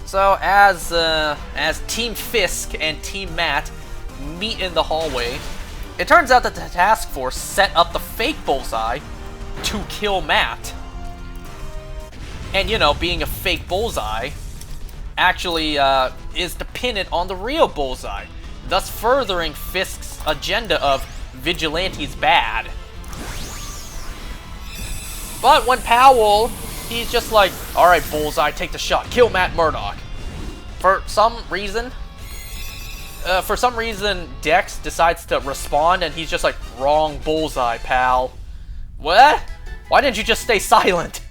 So, as Team Fisk and Team Matt meet in the hallway, it turns out that the task force set up the fake Bullseye to kill Matt. And, you know, being a fake Bullseye actually is dependent on the real Bullseye, thus furthering Fisk's agenda of vigilantes bad. But when Powell, he's just like, alright Bullseye, take the shot, kill Matt Murdock. For some reason, Dex decides to respond and he's just like, wrong Bullseye, pal. What? Why didn't you just stay silent?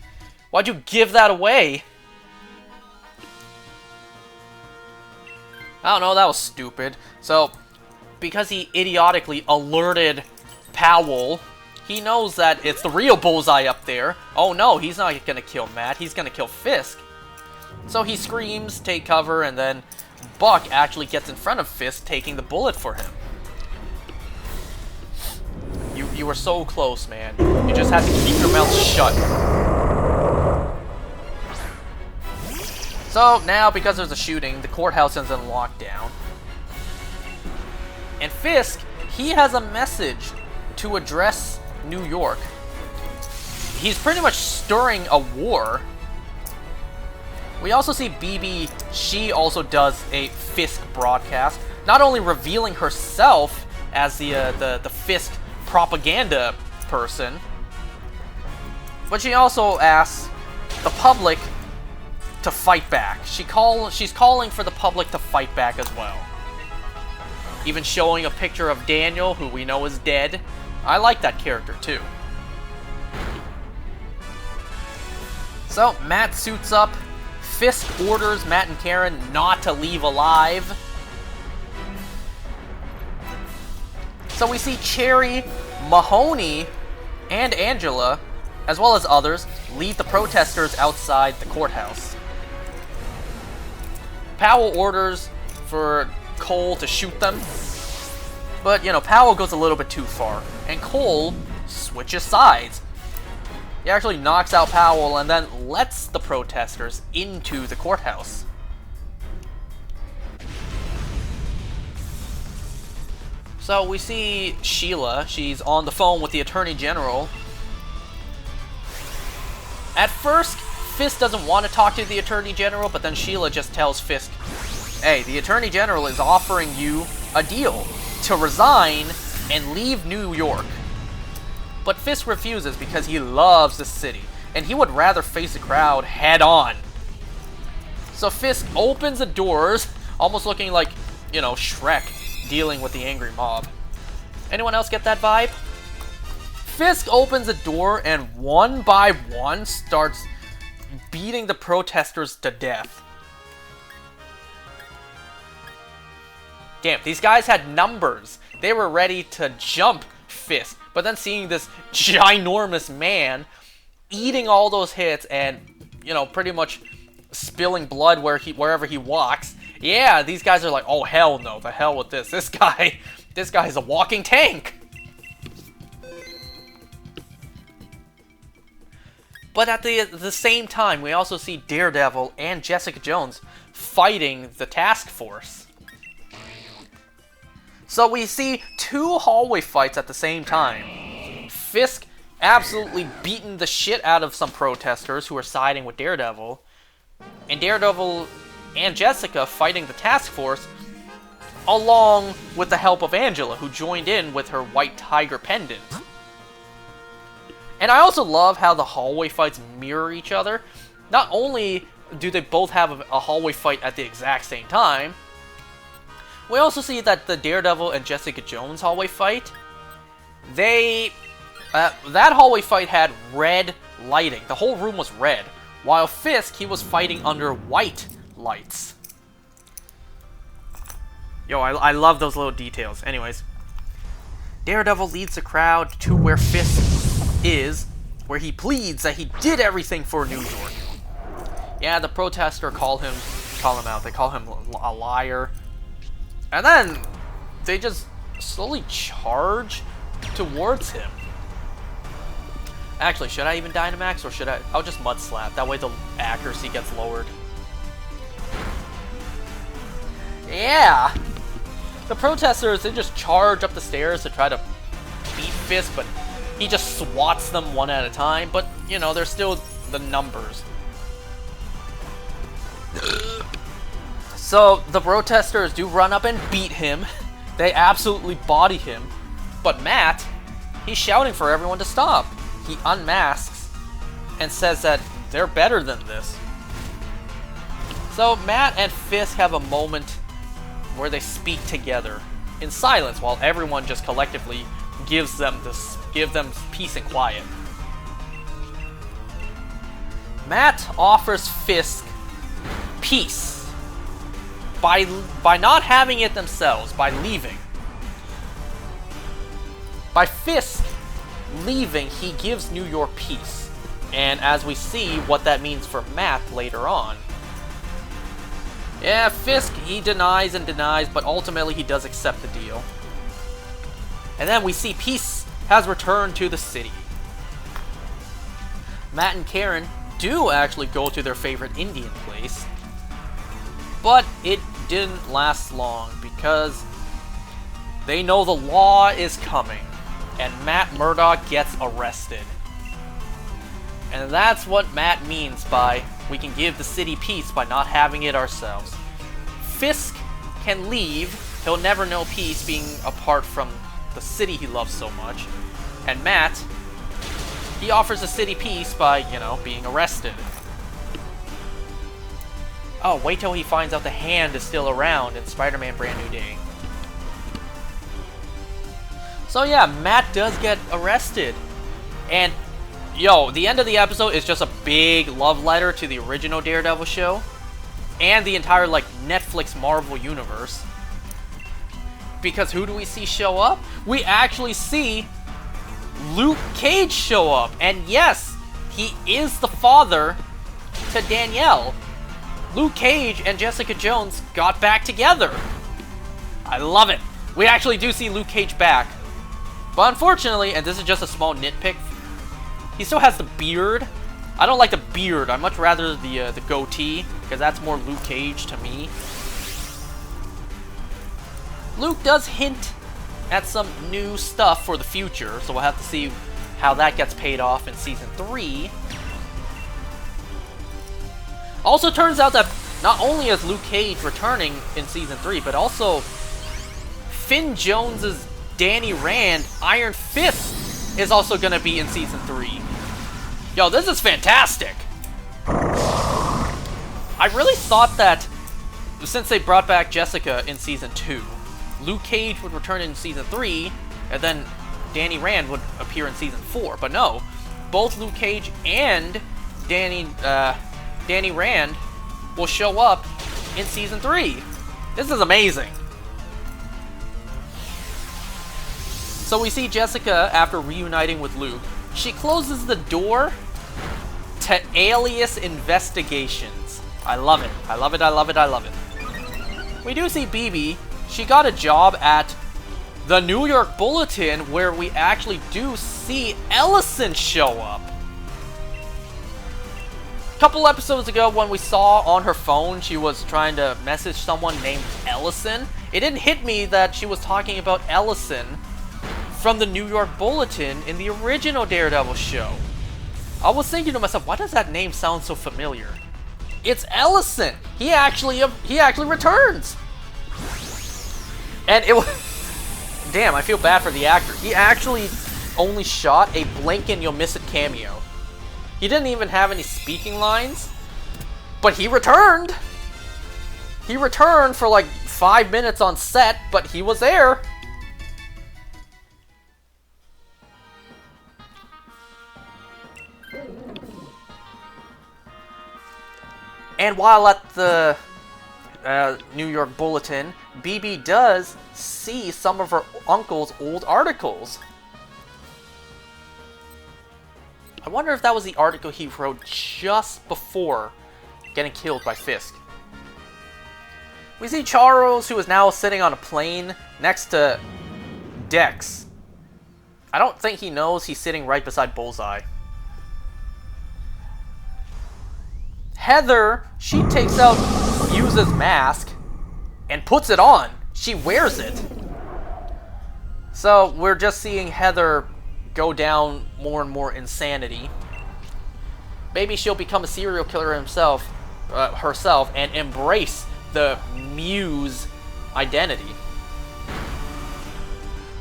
Why'd you give that away? I don't know, that was stupid. So, because he idiotically alerted Powell, he knows that it's the real Bullseye up there. Oh no, he's not gonna kill Matt, he's gonna kill Fisk. So he screams, take cover, and then Buck actually gets in front of Fisk, taking the bullet for him. You were so close, man. You just had to keep your mouth shut. So now, because there's a shooting, the courthouse is in lockdown. And Fisk, he has a message to address New York. He's pretty much stirring a war. We also see BB, she also does a Fisk broadcast, not only revealing herself as the Fisk propaganda person, but she also asks the public to fight back. She's calling for the public to fight back as well. Even showing a picture of Daniel, who we know is dead. I like that character too. So, Matt suits up. Fisk orders Matt and Karen not to leave alive. So we see Cherry, Mahoney, and Angela, as well as others, lead the protesters outside the courthouse. Powell orders for Cole to shoot them, But, you know, Powell goes a little bit too far, and Cole switches sides. He actually knocks out Powell and then lets the protesters into the courthouse. So we see Sheila. She's on the phone with the Attorney General. At first, Fisk doesn't want to talk to the Attorney General, but then Sheila just tells Fisk, hey, the Attorney General is offering you a deal to resign and leave New York. But Fisk refuses because he loves the city, and he would rather face the crowd head on. So Fisk opens the doors, almost looking like, you know, Shrek dealing with the angry mob. Anyone else get that vibe? Fisk opens the door and one by one starts beating the protesters to death. Damn, these guys had numbers. They were ready to jump Fisk. But then seeing this ginormous man eating all those hits and, you know, pretty much spilling blood wherever he walks, yeah, these guys are like, oh hell no, the hell with this. This guy is a walking tank. But at the same time, we also see Daredevil and Jessica Jones fighting the task force. So we see two hallway fights at the same time. Fisk absolutely beating the shit out of some protesters who are siding with Daredevil. And Daredevil and Jessica fighting the task force along with the help of Angela, who joined in with her white tiger pendant. And I also love how the hallway fights mirror each other. Not only do they both have a hallway fight at the exact same time, we also see that the Daredevil and Jessica Jones hallway fight, that hallway fight had red lighting. The whole room was red. While Fisk, he was fighting under white lights. Yo, I love those little details. Anyways, Daredevil leads the crowd to where Fisk is, where he pleads that he did everything for New York. Yeah, the protesters call him out. They call him a liar. And then they just slowly charge towards him. Actually, should I even Dynamax or should I'll just Mud Slap. That way the accuracy gets lowered. Yeah! The protesters, they just charge up the stairs to try to beat Fisk, but he just swats them one at a time. But, you know, they're still the numbers. So, the protesters do run up and beat him. They absolutely body him. But Matt, he's shouting for everyone to stop. He unmasks and says that they're better than this. So, Matt and Fisk have a moment where they speak together in silence while everyone just collectively gives them peace and quiet. Matt offers Fisk peace by not having it themselves, by leaving. By Fisk leaving, he gives New York peace. And as we see what that means for Matt later on. Yeah, Fisk, he denies and denies, but ultimately he does accept the deal. And then we see peace has returned to the city. Matt and Karen do actually go to their favorite Indian place. But it didn't last long because they know the law is coming and Matt Murdock gets arrested. And that's what Matt means by we can give the city peace by not having it ourselves. Fisk can leave, he'll never know peace being apart from the city he loves so much. And Matt, he offers the city peace by, you know, being arrested. Oh, wait till he finds out the hand is still around in Spider-Man Brand New Day. So yeah, Matt does get arrested. And, yo, the end of the episode is just a big love letter to the original Daredevil show. And the entire, like, Netflix Marvel universe. Because who do we see show up? We actually see Luke Cage show up. And yes, he is the father to Danielle. Luke Cage and Jessica Jones got back together. I love it. We actually do see Luke Cage back. But unfortunately, and this is just a small nitpick, he still has the beard. I don't like the beard. I'd much rather the goatee, because that's more Luke Cage to me. Luke does hint at some new stuff for the future, so we'll have to see how that gets paid off in Season 3. Also turns out that not only is Luke Cage returning in Season 3, but also Finn Jones's Danny Rand, Iron Fist, is also going to be in Season 3. Yo, this is fantastic! I really thought that since they brought back Jessica in Season 2, Luke Cage would return in Season 3, and then Danny Rand would appear in Season 4. But no, both Luke Cage and Danny Rand will show up in Season 3. This is amazing. So we see Jessica after reuniting with Luke. She closes the door to Alias Investigations. I love it. I love it, I love it, I love it. We do see BB. She got a job at the New York Bulletin, where we actually do see Ellison show up. A couple episodes ago, when we saw on her phone she was trying to message someone named Ellison, it didn't hit me that she was talking about Ellison from the New York Bulletin in the original Daredevil show. I was thinking to myself, why does that name sound so familiar? It's Ellison! He actually returns! And it was... Damn, I feel bad for the actor. He actually only shot a blink and you'll miss it cameo. He didn't even have any speaking lines, but he returned! He returned for like 5 minutes on set, but he was there! And while at the New York Bulletin, BB does see some of her uncle's old articles. I wonder if that was the article he wrote just before getting killed by Fisk. We see Charles, who is now sitting on a plane next to Dex. I don't think he knows he's sitting right beside Bullseye. Heather, she takes out Fuse's mask and puts it on. She wears it. So we're just seeing Heather go down more and more insanity. Maybe she'll become a serial killer herself and embrace the Muse identity.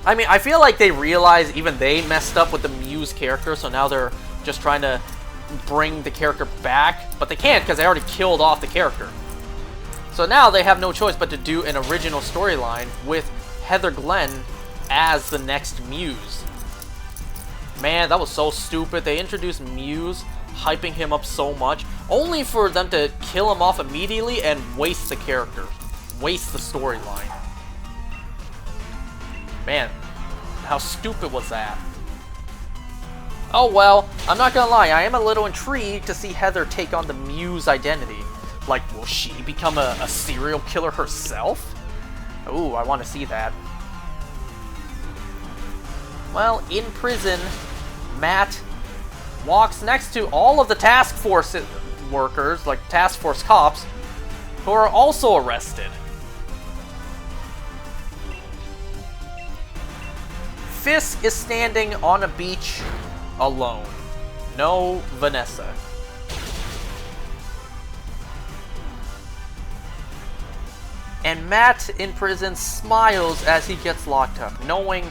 I mean, I feel like they realize even they messed up with the Muse character, so now they're just trying to bring the character back, but they can't because they already killed off the character. So now they have no choice but to do an original storyline with Heather Glenn as the next Muse. Man, that was so stupid. They introduced Muse, hyping him up so much, only for them to kill him off immediately and waste the character. Waste the storyline. Man, how stupid was that? Oh well, I'm not gonna lie, I am a little intrigued to see Heather take on the Muse identity. Like, will she become a serial killer herself? Ooh, I want to see that. Well, in prison, Matt walks next to all of the task force workers, like task force cops, who are also arrested. Fisk is standing on a beach alone. No Vanessa. And Matt in prison smiles as he gets locked up, knowing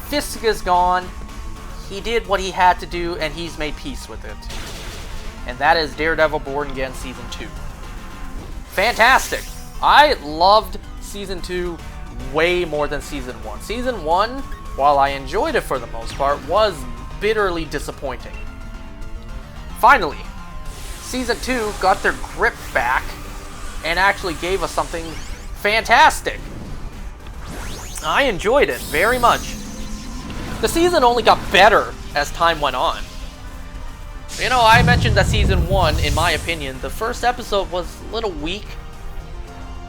Fisk is gone, he did what he had to do, and he's made peace with it. And that is Daredevil Born Again Season 2. Fantastic! I loved Season 2 way more than Season 1. Season 1, while I enjoyed it for the most part, was bitterly disappointing. Finally, Season 2 got their grip back and actually gave us something fantastic. I enjoyed it very much. The season only got better as time went on. You know, I mentioned that Season 1, in my opinion, the first episode was a little weak.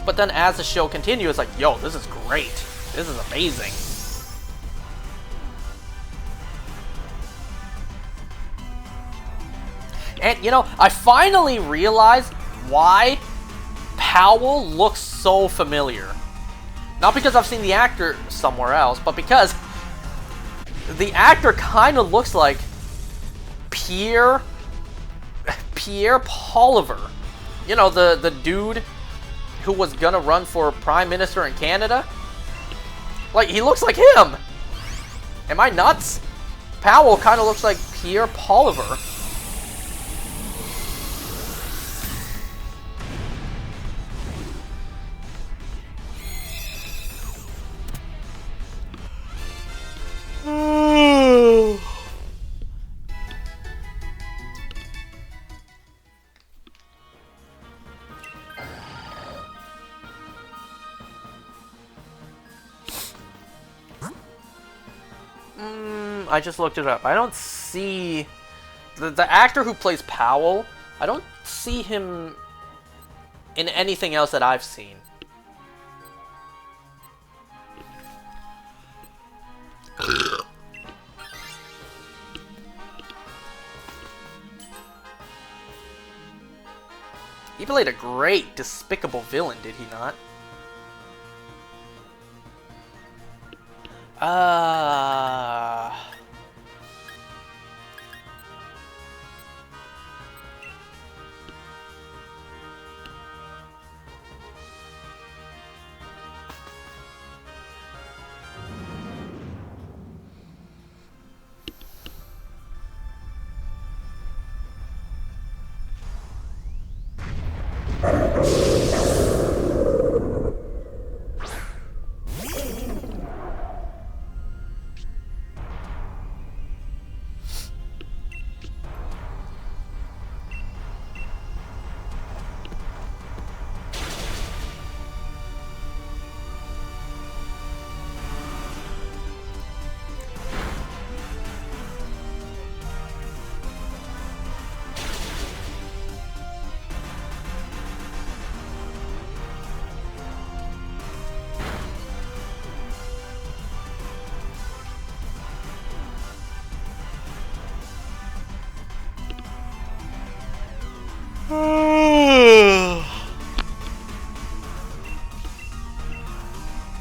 But then as the show continued, it's like, yo, this is great. This is amazing. And, you know, I finally realized why Powell looks so familiar. Not because I've seen the actor somewhere else, but because the actor kind of looks like Pierre Poliver. You know, the dude who was gonna run for Prime Minister in Canada? Like, he looks like him! Am I nuts? Powell kind of looks like Pierre Poliver. I just looked it up. I don't see... The actor who plays Powell, I don't see him in anything else that I've seen. He played a great, despicable villain, did he not?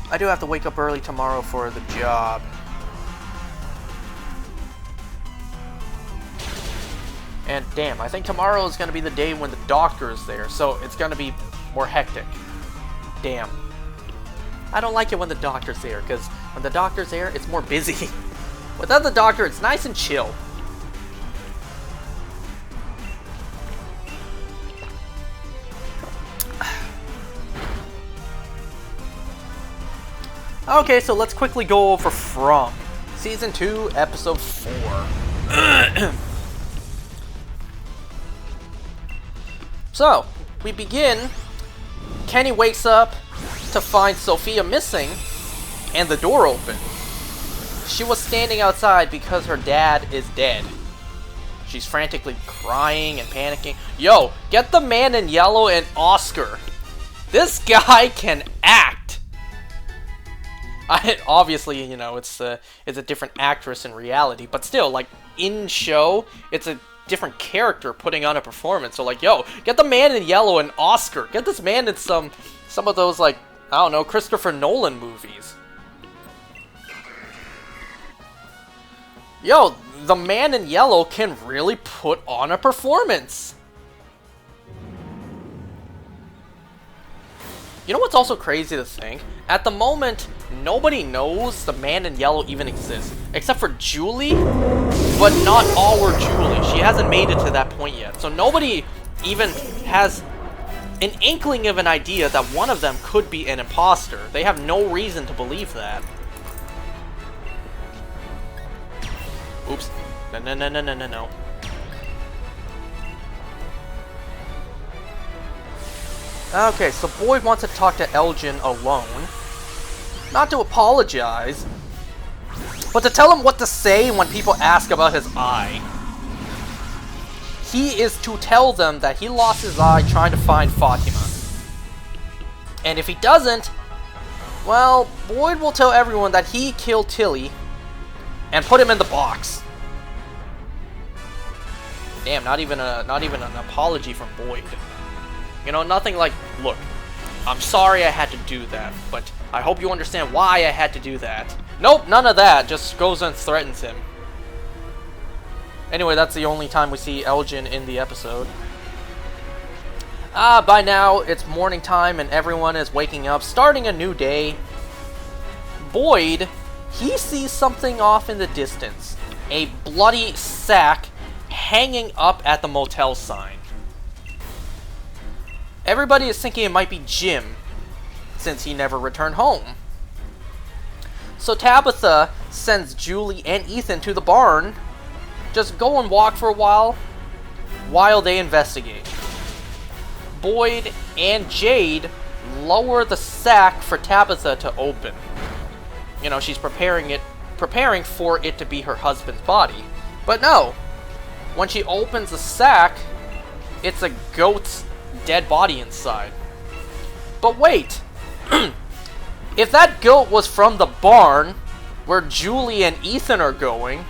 I do have to wake up early tomorrow for the job. And damn, I think tomorrow is going to be the day when the doctor is there, so it's going to be more hectic. Damn. I don't like it when the doctor's there, because when the doctor's there, it's more busy. Without the doctor, it's nice and chill. Okay, so let's quickly go over From Season 2, Episode 4. So, we begin. Kenny wakes up to find Sophia missing and the door open. She was standing outside because her dad is dead. She's frantically crying and panicking. Yo, get the man in yellow and Oscar. This guy can act. Obviously, you know, it's a different actress in reality, but still, like, in show, it's a different character putting on a performance. So, like, yo, get the man in yellow and Oscar. Get this man in some of those, like, I don't know, Christopher Nolan movies. Yo, the man in yellow can really put on a performance. You know what's also crazy to think? At the moment, nobody knows the man in yellow even exists. Except for Julie, but not our Julie. She hasn't made it to that point yet. So nobody even has an inkling of an idea that one of them could be an imposter. They have no reason to believe that. Oops. No. Okay, so Boyd wants to talk to Elgin alone. Not to apologize, but to tell him what to say when people ask about his eye. He is to tell them that he lost his eye trying to find Fatima. And if he doesn't, Well, Boyd will tell everyone that he killed Tilly and put him in the box. Damn, not even an apology from Boyd. You know, nothing like, look, I'm sorry I had to do that, but I hope you understand why I had to do that. Nope, none of that. Just goes and threatens him. Anyway, that's the only time we see Elgin in the episode. By now, it's morning time and everyone is waking up, starting a new day. Boyd, he sees something off in the distance. A bloody sack hanging up at the motel sign. Everybody is thinking it might be Jim, since he never returned home. So Tabitha sends Julie and Ethan to the barn. Just go and walk for a while they investigate. Boyd and Jade lower the sack for Tabitha to open. You know, she's preparing for it to be her husband's body. But no, when she opens the sack, it's a goat's dead body inside. But wait, if that goat was from the barn where Julie and Ethan are going,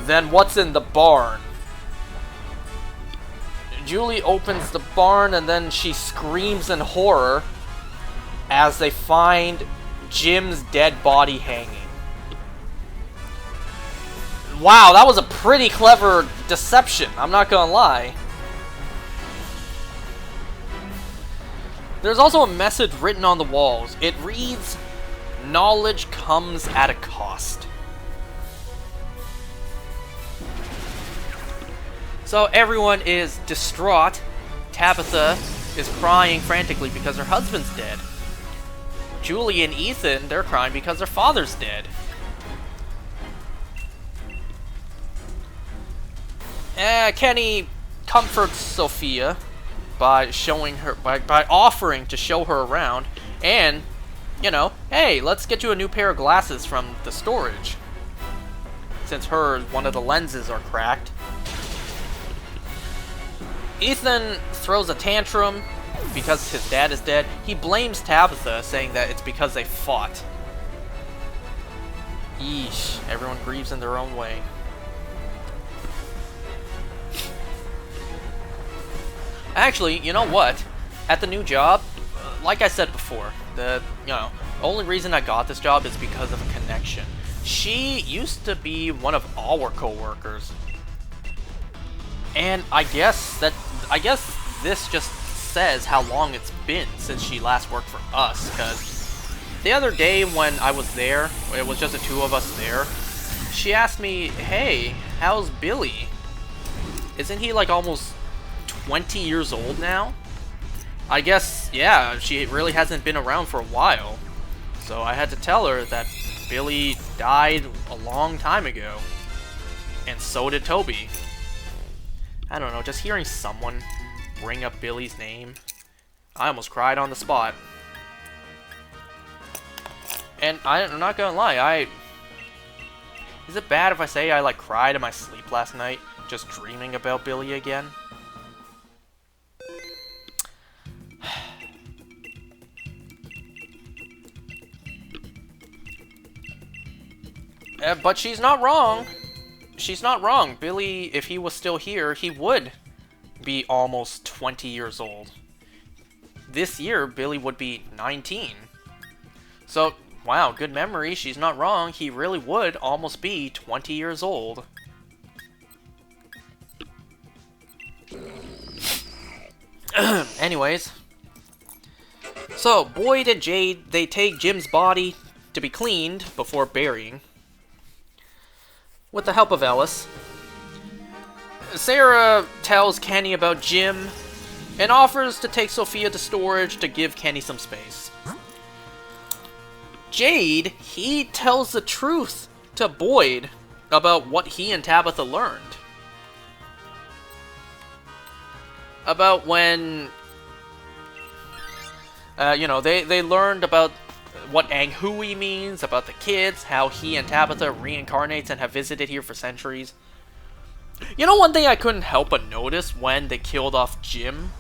then what's in the barn? Julie opens the barn and then she screams in horror as they find Jim's dead body hanging. Wow, that was a pretty clever deception, I'm not gonna lie. There's also a message written on the walls. It reads, "Knowledge comes at a cost." So everyone is distraught. Tabitha is crying frantically because her husband's dead. Julie and Ethan, they're crying because their father's dead. Kenny comforts Sophia by offering to show her around, and, you know, hey, let's get you a new pair of glasses from the storage, since one of the lenses are cracked. Ethan throws a tantrum because his dad is dead. He blames Tabitha, saying that it's because they fought. Yeesh, everyone grieves in their own way. Actually, you know what? At the new job, like I said before, the only reason I got this job is because of a connection. She used to be one of our co-workers. And I guess this just says how long it's been since she last worked for us, because the other day when I was there, it was just the two of us there, she asked me, "Hey, how's Billy? Isn't he like almost 20 years old now?" I guess, yeah, she really hasn't been around for a while. So I had to tell her that Billy died a long time ago. And so did Toby. I don't know, just hearing someone bring up Billy's name, I almost cried on the spot. And I'm not gonna lie, is it bad if I say I like cried in my sleep last night, just dreaming about Billy again? But she's not wrong. She's not wrong. Billy, if he was still here, he would be almost 20 years old. This year, Billy would be 19. So, wow, good memory. She's not wrong. He really would almost be 20 years old. Anyways. So, Boyd and Jade, they take Jim's body to be cleaned before burying, with the help of Ellis. Sarah tells Kenny about Jim and offers to take Sophia to storage to give Kenny some space. Jade, he tells the truth to Boyd about what he and Tabitha learned. About when, they learned about what Anghui means, about the kids, how he and Tabitha reincarnates and have visited here for centuries. You know, one thing I couldn't help but notice when they killed off Jim?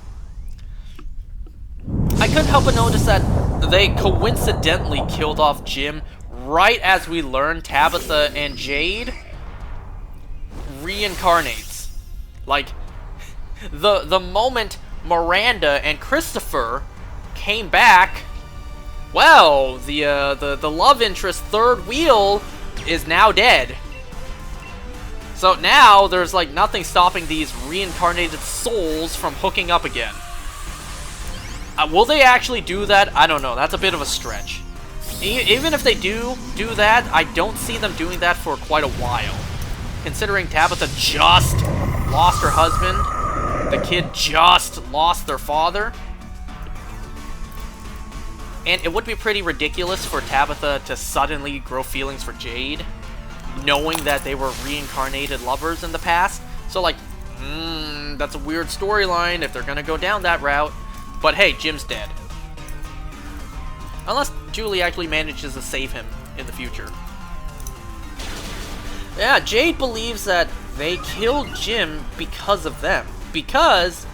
I couldn't help but notice that they coincidentally killed off Jim right as we learn Tabitha and Jade reincarnates. Like, the moment Miranda and Christopher came back, well, the love interest third wheel is now dead. So now there's like nothing stopping these reincarnated souls from hooking up again. Will they actually do that? I don't know. That's a bit of a stretch. Even if they do that, I don't see them doing that for quite a while. Considering Tabitha just lost her husband, the kid just lost their father. And it would be pretty ridiculous for Tabitha to suddenly grow feelings for Jade, knowing that they were reincarnated lovers in the past. So like, that's a weird storyline if they're gonna go down that route. But hey, Jim's dead. Unless Julie actually manages to save him in the future. Yeah, Jade believes that they killed Jim because of them. Because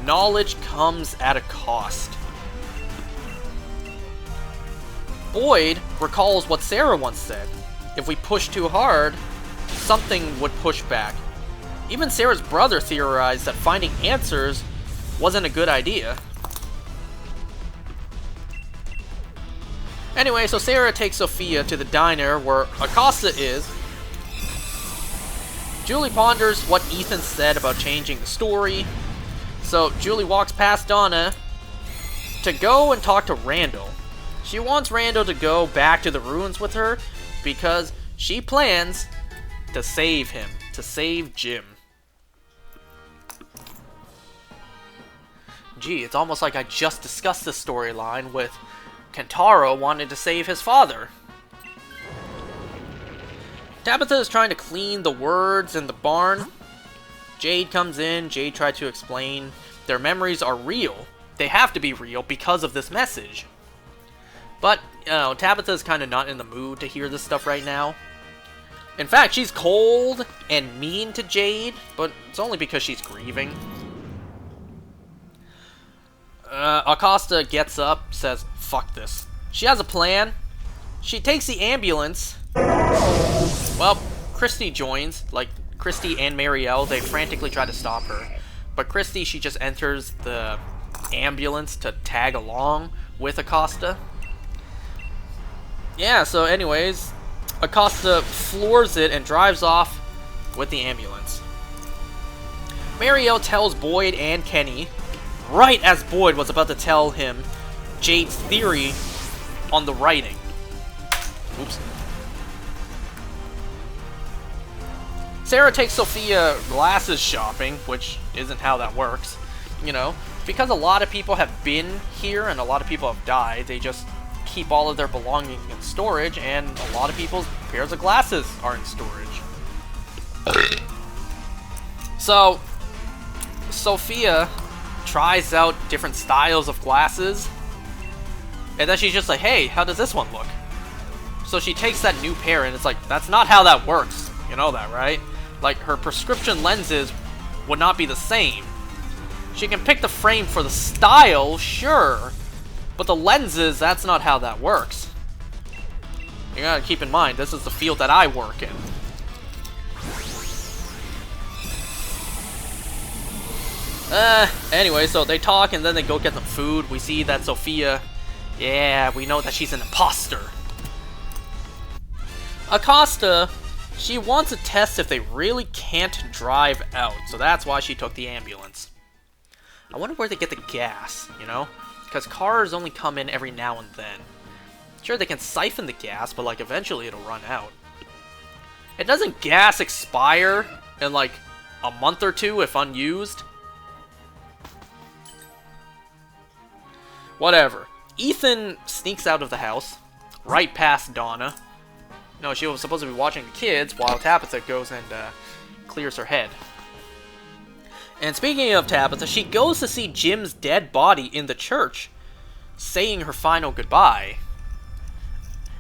knowledge comes at a cost. Boyd recalls what Sarah once said. If we push too hard, something would push back. Even Sarah's brother theorized that finding answers wasn't a good idea. Anyway, so Sarah takes Sophia to the diner where Acosta is. Julie ponders what Ethan said about changing the story. So Julie walks past Donna to go and talk to Randall. She wants Randall to go back to the ruins with her because she plans to save him, to save Jim. Gee, it's almost like I just discussed this storyline with Kentaro wanting to save his father. Tabitha is trying to clean the words in the barn. Jade comes in. Jade tried to explain their memories are real. They have to be real because of this message. But, you know, Tabitha is kind of not in the mood to hear this stuff right now. In fact, she's cold and mean to Jade, but it's only because she's grieving. Acosta gets up, says, fuck this. She has a plan. She takes the ambulance. Well, Christy joins. Like, Christy and Marielle, they frantically try to stop her. But Christy, she just enters the ambulance to tag along with Acosta. Yeah, so anyways, Acosta floors it and drives off with the ambulance. Marielle tells Boyd and Kenny, right as Boyd was about to tell him Jade's theory on the writing. Oops. Sarah takes Sophia glasses shopping, which isn't how that works. You know, because a lot of people have been here and a lot of people have died, they just keep all of their belongings in storage, and a lot of people's pairs of glasses are in storage. So, Sophia tries out different styles of glasses, and then she's just like, hey, how does this one look? So she takes that new pair, and it's like, that's not how that works. You know that, right? Like, her prescription lenses would not be the same. She can pick the frame for the style, sure, but the lenses, that's not how that works. You gotta keep in mind, this is the field that I work in. Anyway, so they talk and then they go get some food. We see that Sophia, yeah, we know that she's an imposter. Acosta, she wants to test if they really can't drive out, so that's why she took the ambulance. I wonder where they get the gas, you know? Because cars only come in every now and then. Sure, they can siphon the gas, but like eventually it'll run out. It doesn't gas expire in like a month or two if unused? Whatever. Ethan sneaks out of the house, right past Donna. No, she was supposed to be watching the kids while Tabitha goes and clears her head. And speaking of Tabitha, she goes to see Jim's dead body in the church, saying her final goodbye.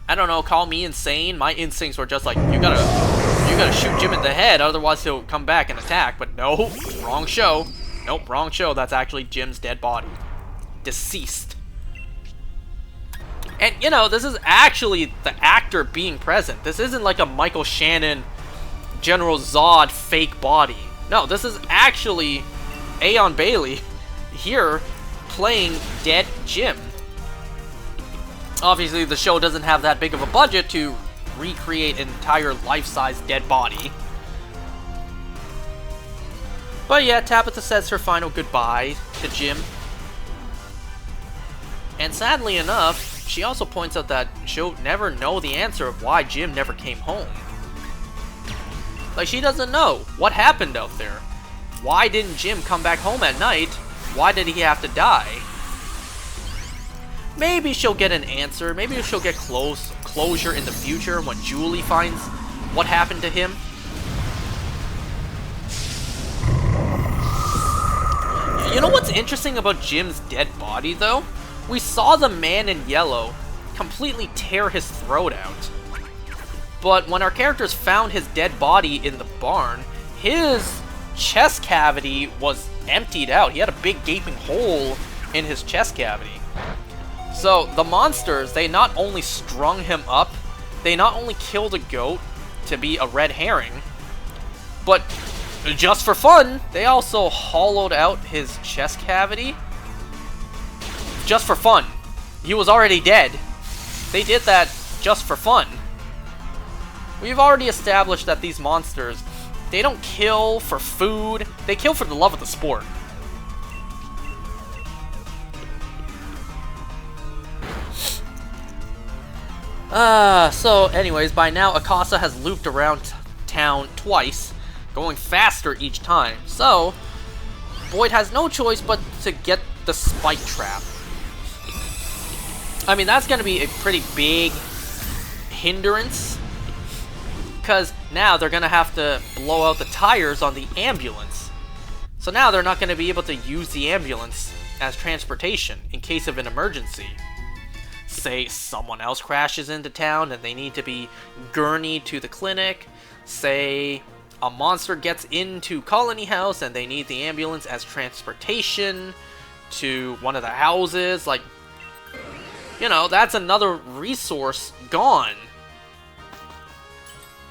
I don't know, call me insane. My instincts were just like, you gotta shoot Jim in the head, otherwise he'll come back and attack. But no, wrong show. Nope, wrong show. That's actually Jim's dead body. Deceased. And, you know, this is actually the actor being present. This isn't like a Michael Shannon, General Zod fake body. No, this is actually Aeon Bailey here playing dead Jim. Obviously, the show doesn't have that big of a budget to recreate an entire life-size dead body. But yeah, Tabitha says her final goodbye to Jim. And sadly enough, she also points out that she'll never know the answer of why Jim never came home. Like, she doesn't know what happened out there. Why didn't Jim come back home at night? Why did he have to die? Maybe she'll get an answer. Maybe she'll get closure in the future when Julie finds what happened to him. You know what's interesting about Jim's dead body, though? We saw the man in yellow completely tear his throat out. But when our characters found his dead body in the barn, his chest cavity was emptied out. He had a big gaping hole in his chest cavity. So the monsters, they not only strung him up, they not only killed a goat to be a red herring, but just for fun, they also hollowed out his chest cavity. Just for fun. He was already dead. They did that just for fun. We've already established that these monsters, they don't kill for food, they kill for the love of the sport. So anyways, by now Akasa has looped around town twice, going faster each time. So, Boyd has no choice but to get the spike trap. I mean, that's going to be a pretty big hindrance, because now they're going to have to blow out the tires on the ambulance. So now they're not going to be able to use the ambulance as transportation in case of an emergency. Say someone else crashes into town and they need to be gurneyed to the clinic. Say a monster gets into Colony House and they need the ambulance as transportation to one of the houses. Like, you know, that's another resource gone.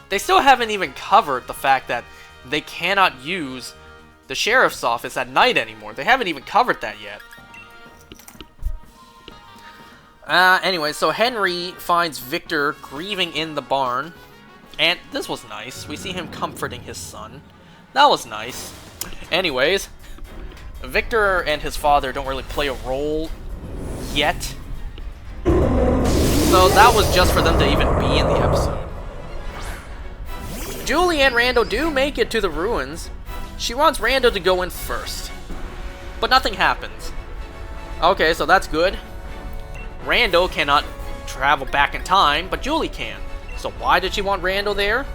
They still haven't even covered the fact that they cannot use the sheriff's office at night anymore. They haven't even covered that yet. Anyway, so Henry finds Victor grieving in the barn. And this was nice. We see him comforting his son. That was nice. Anyways, Victor and his father don't really play a role yet. So that was just for them to even be in the episode. Julie and Rando do make it to the ruins. She wants Rando to go in first. But nothing happens. Okay, so that's good. Rando cannot travel back in time, but Julie can. So why did she want Rando there?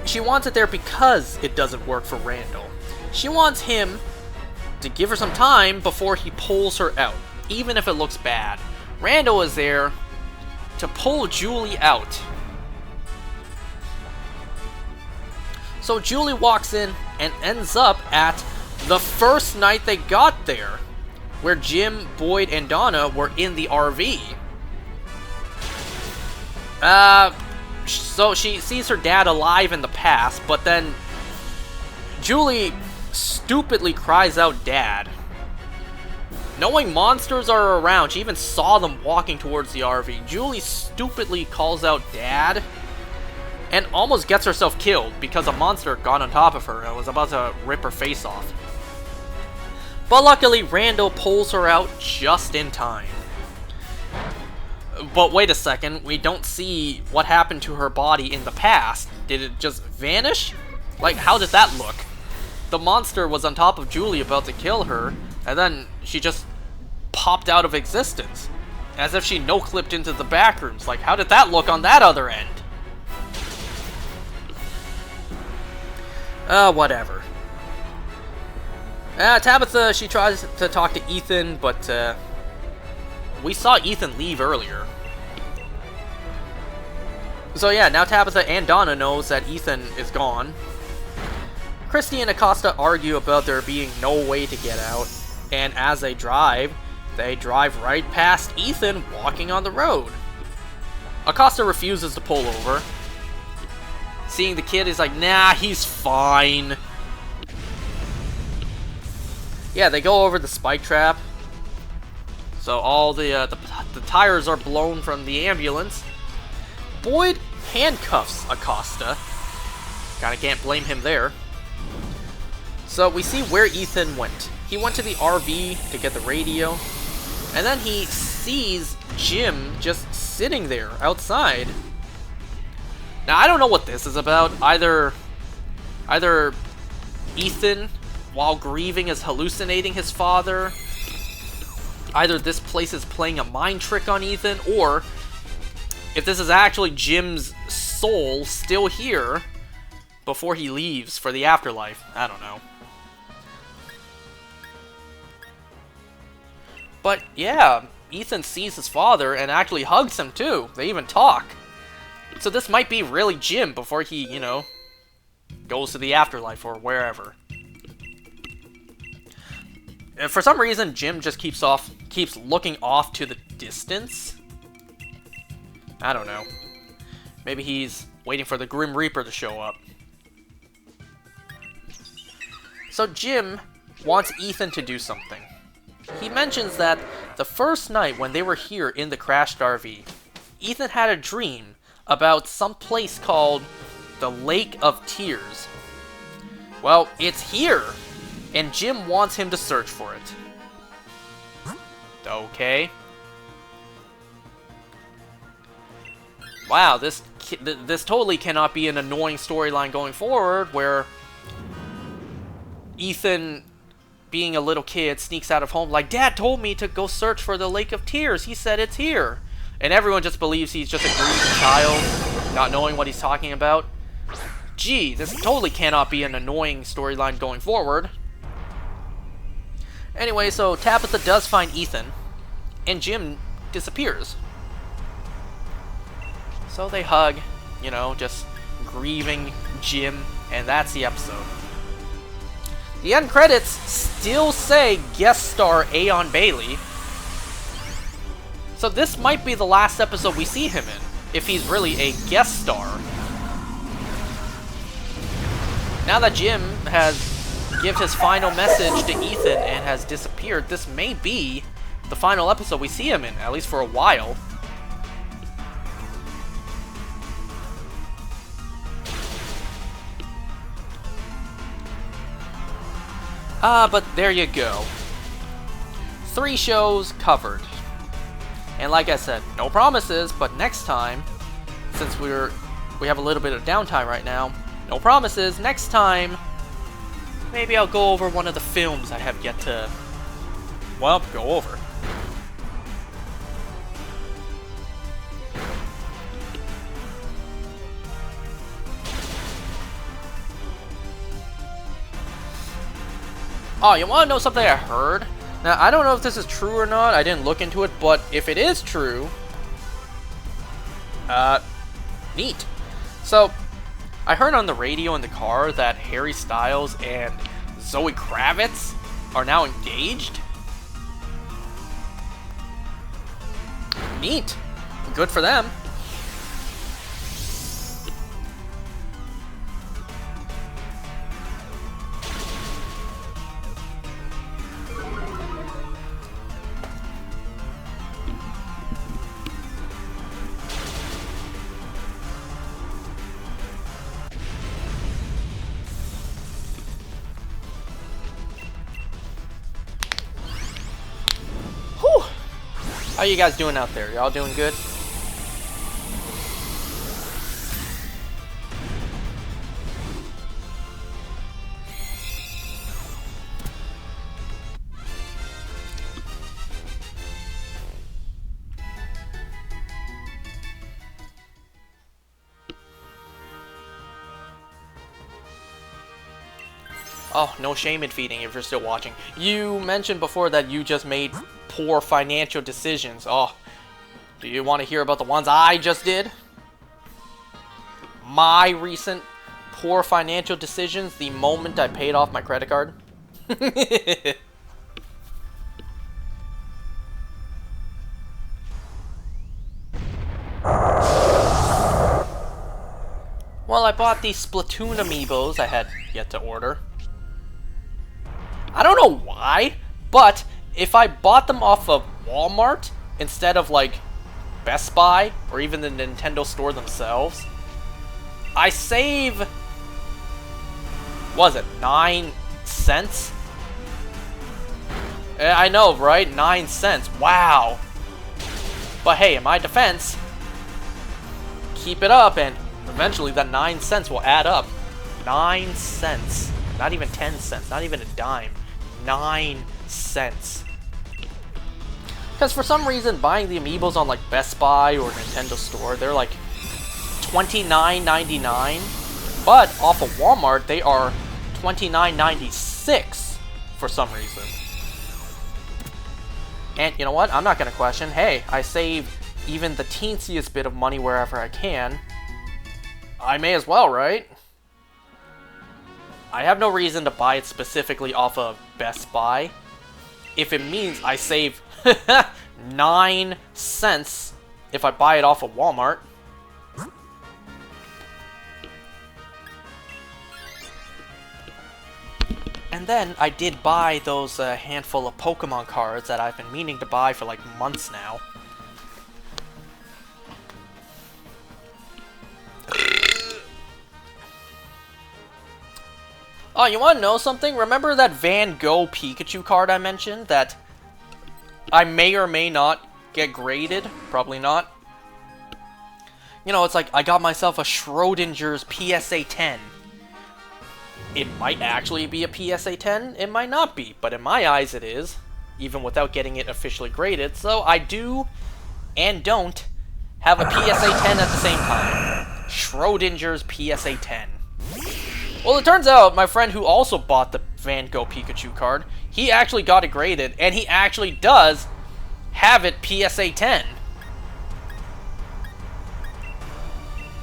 She wants it there because it doesn't work for Rando. She wants him to give her some time before he pulls her out, even if it looks bad. Rando is there to pull Julie out. So Julie walks in and ends up at the first night they got there, where Jim, Boyd, and Donna were in the RV. So she sees her dad alive in the past, but then Julie stupidly cries out, "Dad." Knowing monsters are around, she even saw them walking towards the RV. Julie stupidly calls out, "Dad," and almost gets herself killed because a monster got on top of her and was about to rip her face off. But luckily, Rando pulls her out just in time. But wait a second, we don't see what happened to her body in the past. Did it just vanish? Like, how did that look? The monster was on top of Julie about to kill her, and then she just popped out of existence. As if she no-clipped into the back rooms. Like, how did that look on that other end? Whatever. Tabitha, she tries to talk to Ethan, but we saw Ethan leave earlier. So yeah, now Tabitha and Donna knows that Ethan is gone. Christy and Acosta argue about there being no way to get out, and as they drive, They drive right past Ethan walking on the road. Acosta refuses to pull over. Seeing the kid, he's like, nah, he's fine. Yeah, they go over the spike trap. So all the tires are blown from the ambulance. Boyd handcuffs Acosta. Kinda can't blame him there. So we see where Ethan went. He went to the RV to get the radio. And then he sees Jim just sitting there outside. Now I don't know what this is about. Either Ethan, while grieving, is hallucinating his father. Either this place is playing a mind trick on Ethan, or if this is actually Jim's soul still here before he leaves for the afterlife. I don't know. But yeah, Ethan sees his father and actually hugs him too. They even talk. So this might be really Jim before he, you know, goes to the afterlife or wherever. And for some reason, Jim just keeps looking off to the distance. I don't know. Maybe he's waiting for the Grim Reaper to show up. So Jim wants Ethan to do something. He mentions that the first night when they were here in the crashed RV, Ethan had a dream about some place called the Lake of Tears. Well, it's here, and Jim wants him to search for it. Okay. Wow, this totally cannot be an annoying storyline going forward, where Ethan, being a little kid, sneaks out of home like, Dad told me to go search for the Lake of Tears. He said it's here. And everyone just believes he's just a grieving child, not knowing what he's talking about. Gee, this totally cannot be an annoying storyline going forward. Anyway, so Tabitha does find Ethan, and Jim disappears. So they hug, you know, just grieving Jim, and that's the episode. The end credits still say guest star Aeon Bailey. So this might be the last episode we see him in, if he's really a guest star. Now that Jim has given his final message to Ethan and has disappeared, this may be the final episode we see him in, at least for a while. But there you go. 3 shows covered. And like I said, no promises, but next time, since we have a little bit of downtime right now, no promises, next time, maybe I'll go over one of the films I have yet to, well, go over. Oh, you want to know something I heard? Now, I don't know if this is true or not. I didn't look into it, but if it is true, neat. So, I heard on the radio in the car that Harry Styles and Zoe Kravitz are now engaged. Neat. Good for them. How you guys doing out there? Y'all doing good? Oh, no shame in feeding if you're still watching. You mentioned before that you just made poor financial decisions. Oh, do you want to hear about the ones I just did? My recent poor financial decisions the moment I paid off my credit card? I bought these Splatoon amiibos I had yet to order. I don't know why, but if I bought them off of Walmart instead of like Best Buy or even the Nintendo store themselves, I save, what was it, 9 cents? I know, right? 9 cents. Wow. But hey, in my defense, keep it up and eventually that 9 cents will add up. 9 cents. Not even 10 cents. Not even a dime. 9 cents. Because for some reason, buying the amiibos on like Best Buy or Nintendo store, they're like $29.99. But off of Walmart, they are $29.96 for some reason. And you know what? I'm not going to question. Hey, I save even the teensiest bit of money wherever I can. I may as well, right? I have no reason to buy it specifically off of Best Buy if it means I save 9 cents if I buy it off of Walmart. And then I did buy those handful of Pokémon cards that I've been meaning to buy for like months now. Oh, you want to know something? Remember that Van Gogh Pikachu card I mentioned that I may or may not get graded? Probably not. You know, it's like I got myself a Schrodinger's PSA 10. It might actually be a PSA 10, it might not be, but in my eyes it is, even without getting it officially graded, so I do and don't have a PSA 10 at the same time. Schrodinger's PSA 10. Well, it turns out my friend who also bought the Van Gogh Pikachu card, he actually got it graded, and he actually does have it PSA 10.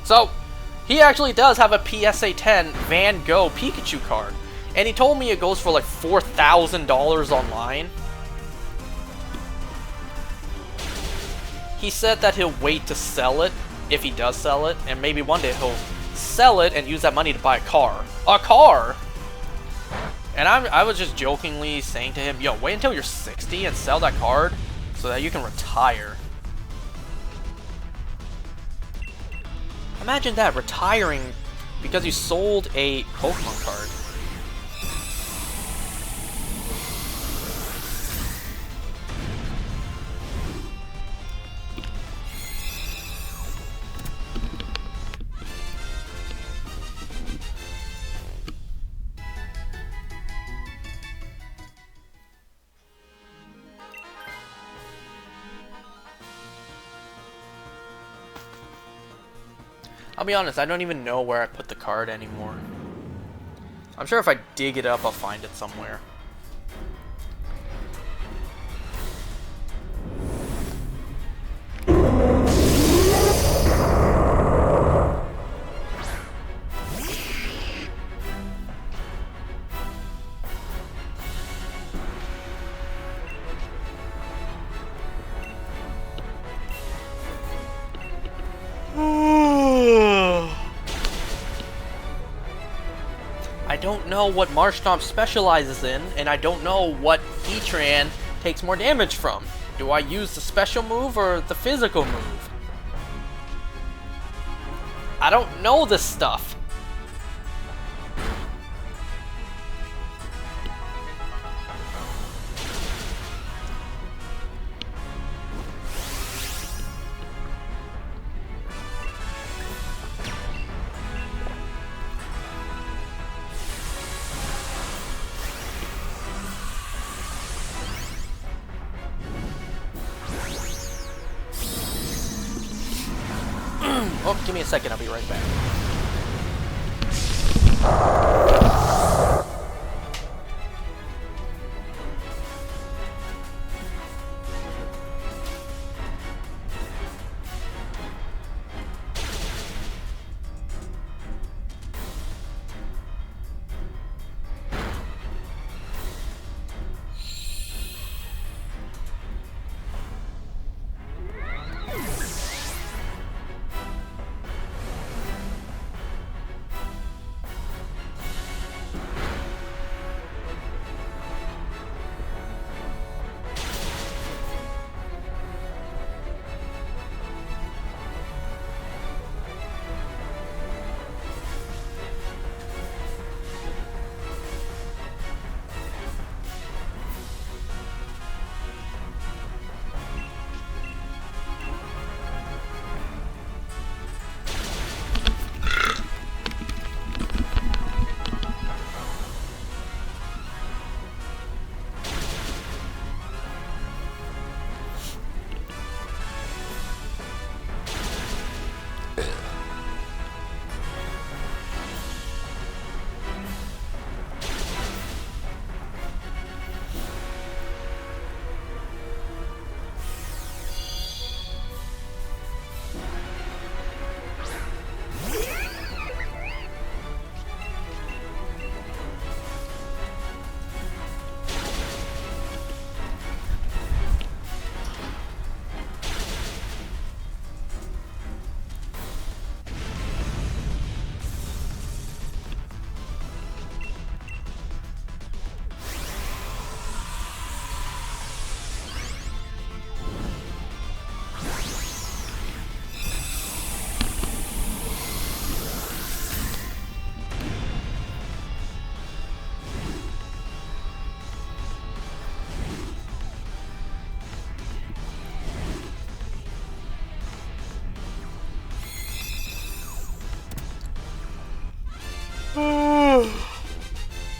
So, he actually does have a PSA 10 Van Gogh Pikachu card. And he told me it goes for like $4,000 online. He said that he'll wait to sell it, if he does sell it, and maybe one day he'll sell it and use that money to buy a car. A car! And I was just jokingly saying to him, yo, wait until you're 60 and sell that card so that you can retire. Imagine that, retiring because you sold a Pokemon card. I'll be honest, I don't even know where I put the card anymore. I'm sure if I dig it up, I'll find it somewhere. I don't know what Marshtomp specializes in, and I don't know what Heatran takes more damage from. Do I use the special move or the physical move? I don't know this stuff. Oh, give me a second, I'll be right back.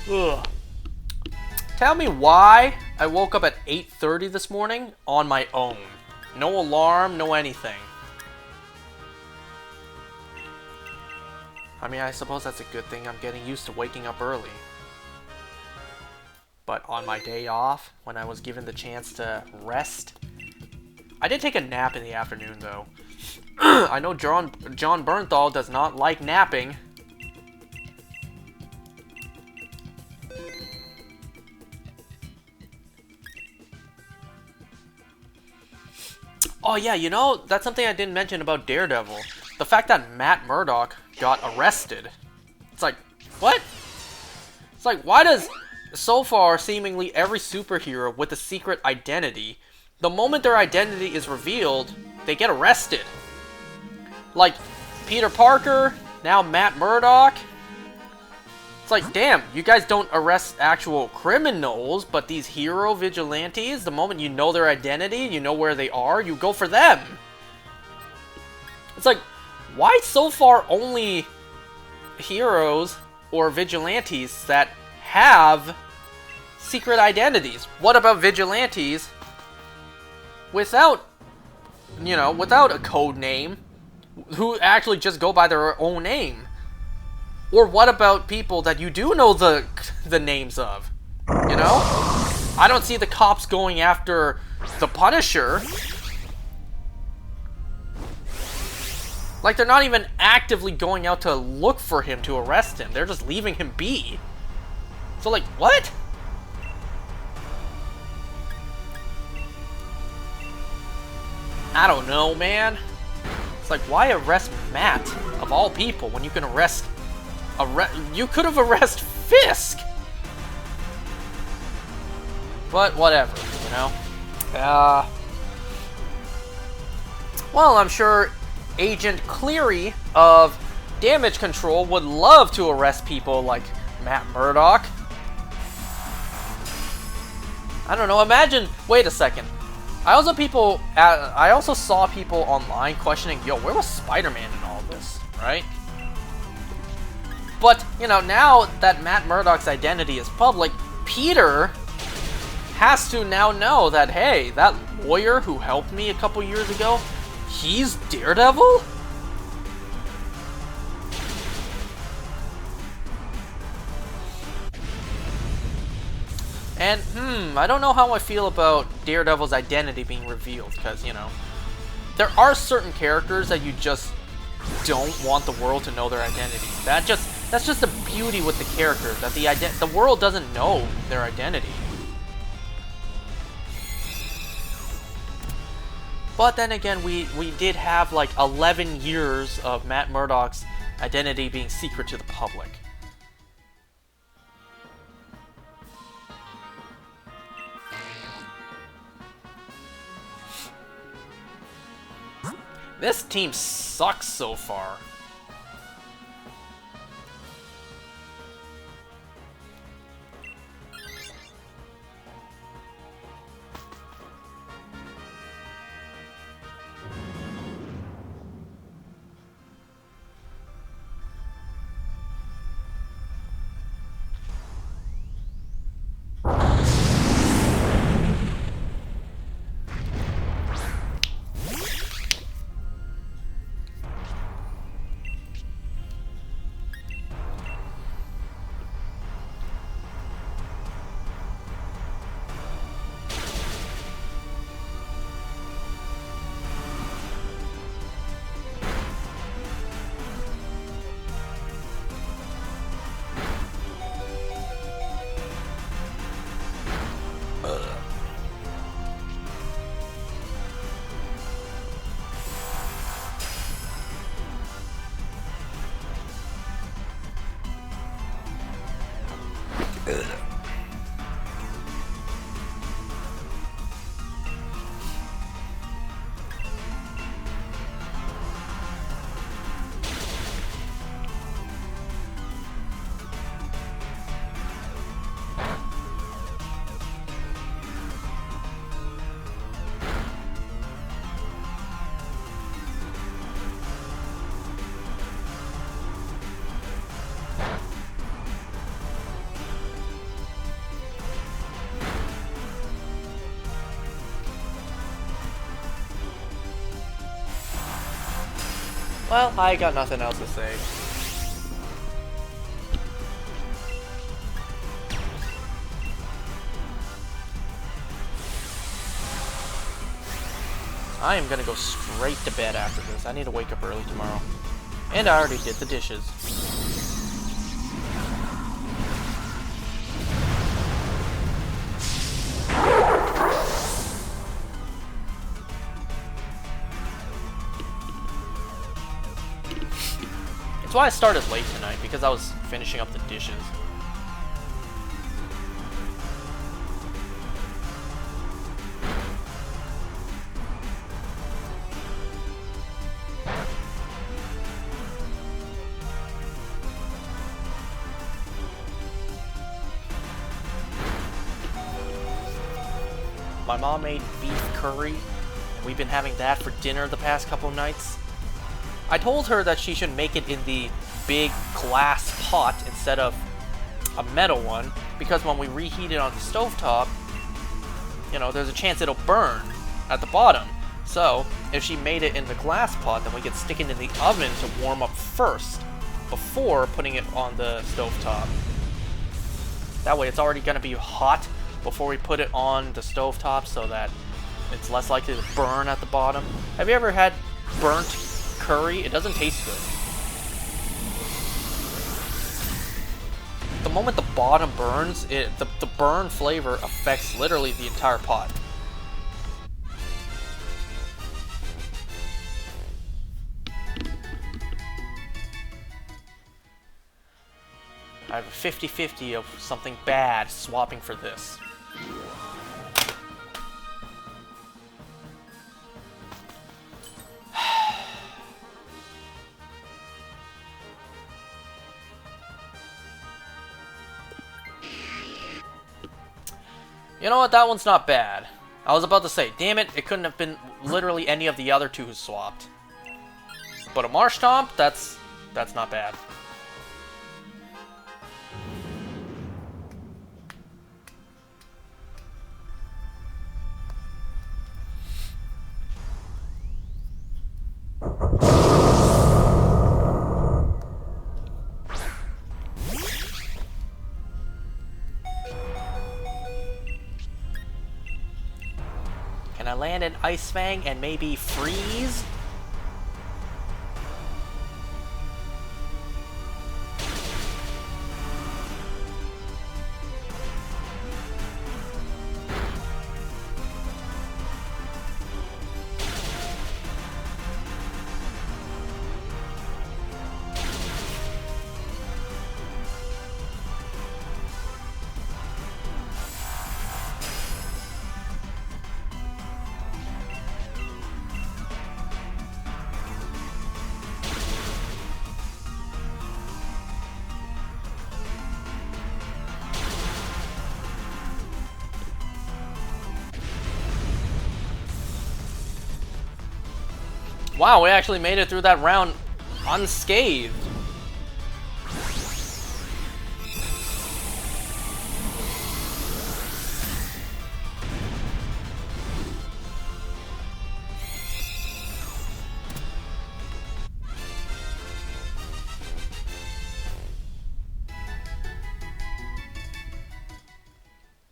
Ugh. Tell me why I woke up at 8:30 this morning on my own. No alarm, no anything. I mean, I suppose that's a good thing. I'm getting used to waking up early. But on my day off, when I was given the chance to rest... I did take a nap in the afternoon, though. I know John Bernthal does not like napping. Oh yeah, you know, that's something I didn't mention about Daredevil. The fact that Matt Murdock got arrested. It's like, what? It's like, why does, so far, seemingly every superhero with a secret identity, the moment their identity is revealed, they get arrested? Like, Peter Parker, now Matt Murdock. It's like, damn, you guys don't arrest actual criminals, but these hero vigilantes, the moment you know their identity, you know where they are, you go for them. It's like, why so far only heroes or vigilantes that have secret identities? What about vigilantes without, you know, without a code name, who actually just go by their own name? Or what about people that you do know the names of? You know? I don't see the cops going after the Punisher. Like, they're not even actively going out to look for him to arrest him. They're just leaving him be. So, like, what? I don't know, man. It's like, why arrest Matt, of all people, when you can arrest... you could have arrested Fisk! But, whatever, you know? Well, I'm sure Agent Cleary of Damage Control would love to arrest people like Matt Murdock. I don't know, imagine... Wait a second. I also saw people online questioning, yo, where was Spider-Man in all this, right? But, you know, now that Matt Murdock's identity is public, Peter has to now know that, hey, that lawyer who helped me a couple years ago, he's Daredevil? And, I don't know how I feel about Daredevil's identity being revealed, because, you know, there are certain characters that you just don't want the world to know their identity. That's just the beauty with the character, that the world doesn't know their identity. But then again, we did have like 11 years of Matt Murdock's identity being secret to the public. This team sucks so far. Well, I got nothing else to say. I am gonna go straight to bed after this. I need to wake up early tomorrow. And I already did the dishes. That's why I started late tonight, because I was finishing up the dishes. My mom made beef curry, and we've been having that for dinner the past couple nights. I told her that she should make it in the big glass pot instead of a metal one, because when we reheat it on the stovetop, you know, there's a chance it'll burn at the bottom. So, if she made it in the glass pot, then we could stick it in the oven to warm up first, before putting it on the stovetop. That way it's already going to be hot before we put it on the stovetop, so that it's less likely to burn at the bottom. Have you ever had burnt curry? It doesn't taste good. The moment the bottom burns, the burn flavor affects literally the entire pot. I have a 50-50 of something bad swapping for this. You know what? That one's not bad. I was about to say, damn it, it couldn't have been literally any of the other two who swapped. But a Marsh Tomp, that's not bad. Can I land an Ice Fang and maybe freeze? Wow, we actually made it through that round unscathed.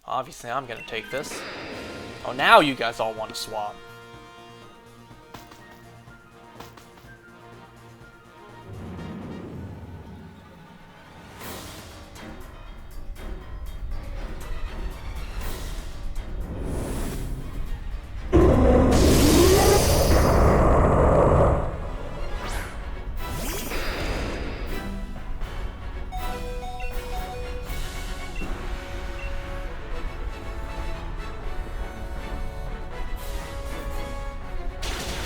Obviously, I'm gonna take this. Oh, now you guys all want to swap.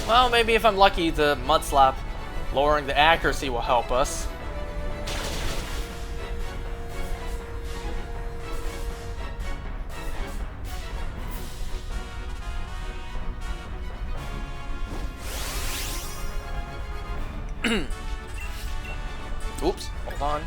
Well, maybe if I'm lucky, the Mud Slap lowering the accuracy will help us. Oops, hold on.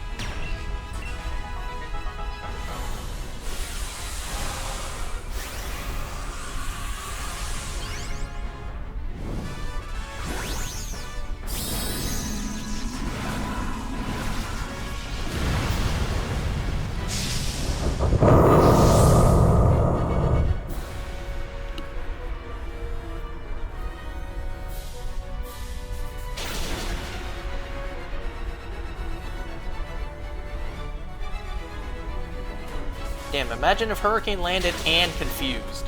Damn, imagine if Hurricane landed and confused.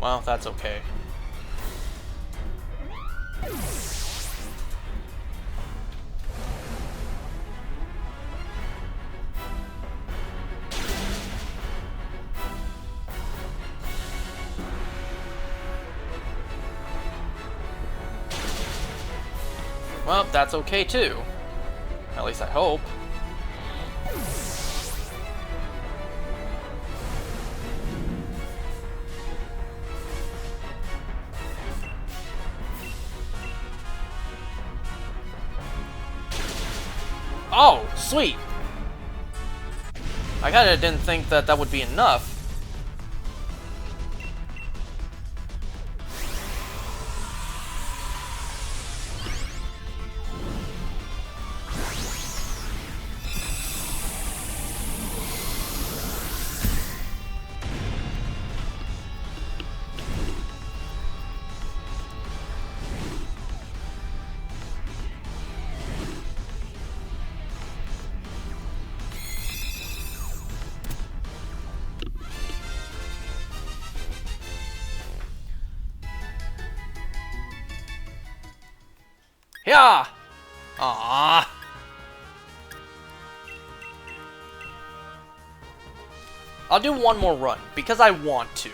Well, that's okay. Well, that's okay too. At least I hope. Oh, sweet! I kinda didn't think that that would be enough. Yeah! Aww. I'll do one more run, because I want to.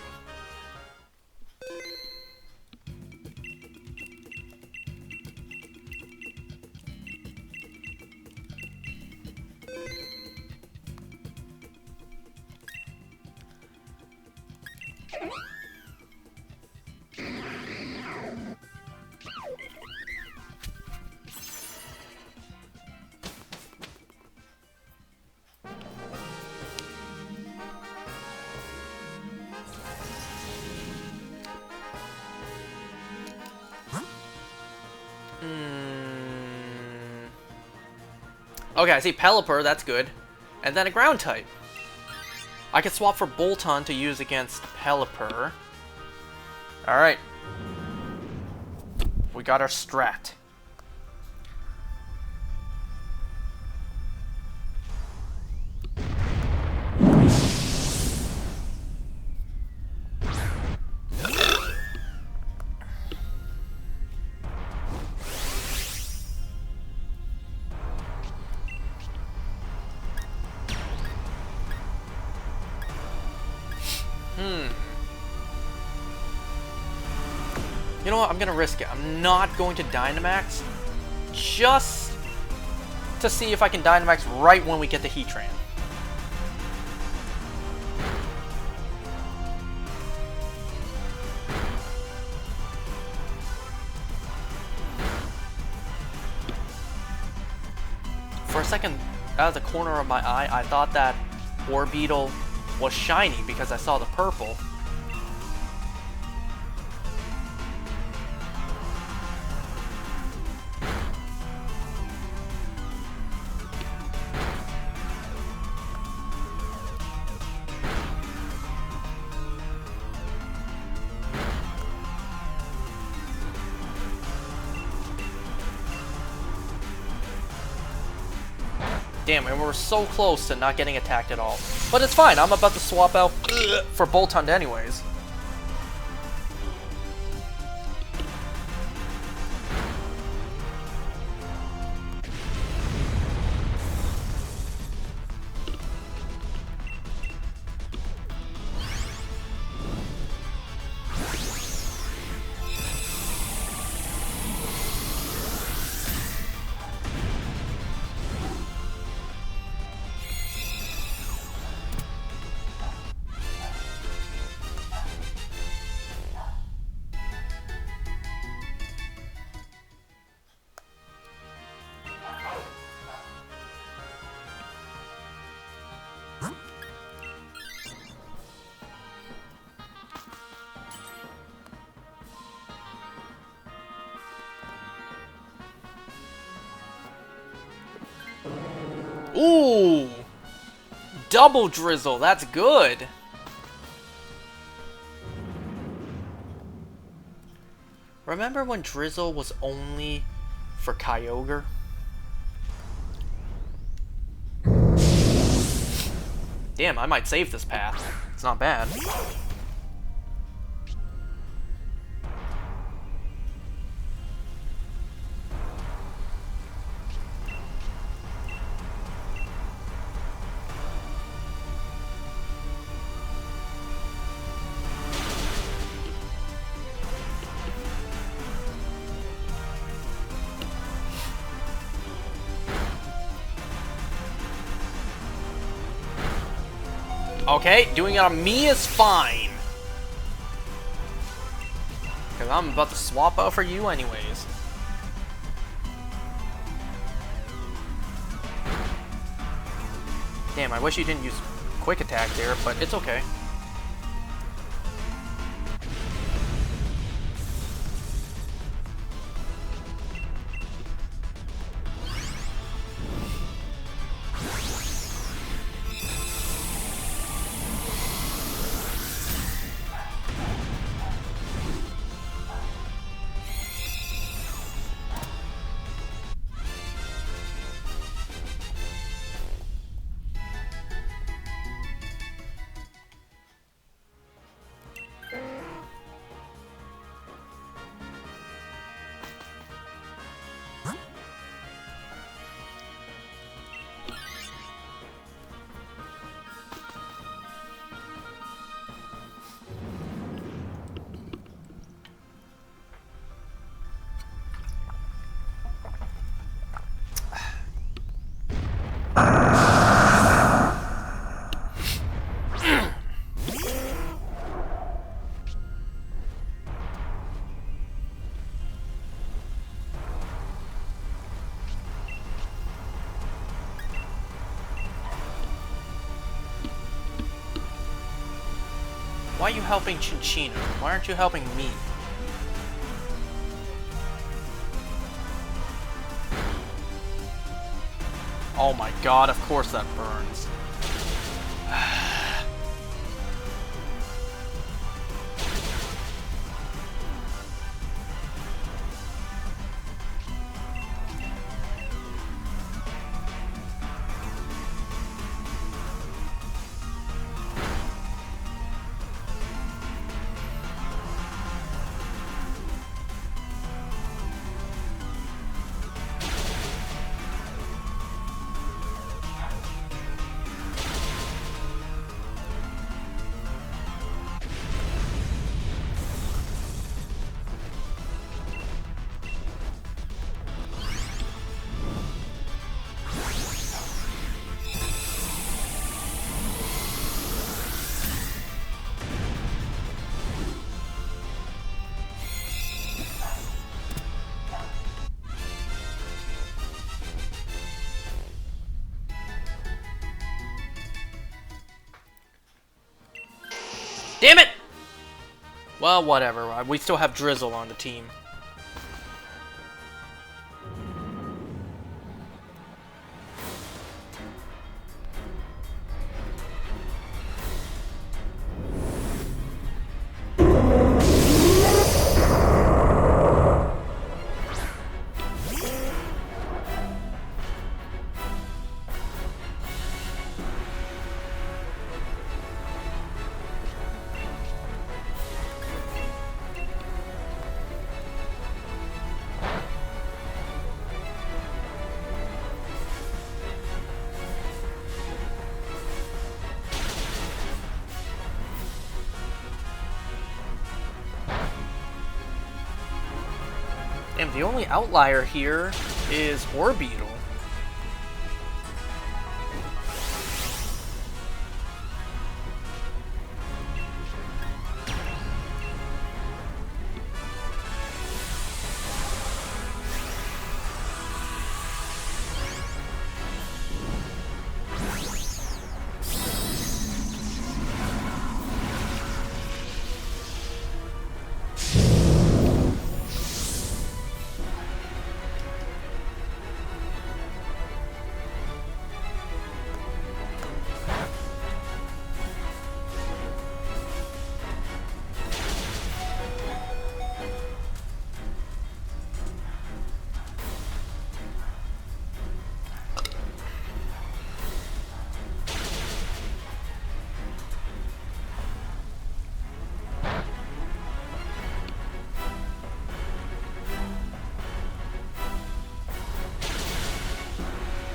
Okay, I see Pelipper, that's good. And then a ground type. I can swap for Bolton to use against Pelipper. Alright. We got our strat. You know what? I'm gonna risk it. I'm not going to Dynamax, just to see if I can Dynamax right when we get the Heatran. For a second, out of the corner of my eye, I thought that Orbeetle was shiny because I saw the purple. Damn, and we're so close to not getting attacked at all. But it's fine, I'm about to swap out for Boltund anyways. Ooh! Double Drizzle, that's good! Remember when Drizzle was only for Kyogre? Damn, I might save this path. It's not bad. Okay, doing it on me is fine. Because I'm about to swap out for you anyways. Damn, I wish you didn't use quick attack there, but it's okay. Why are you helping Chinchino? Why aren't you helping me? Oh my god, of course that burns. Damn it! Well, whatever. We still have Drizzle on the team. Damn, the only outlier here is Orbeetle.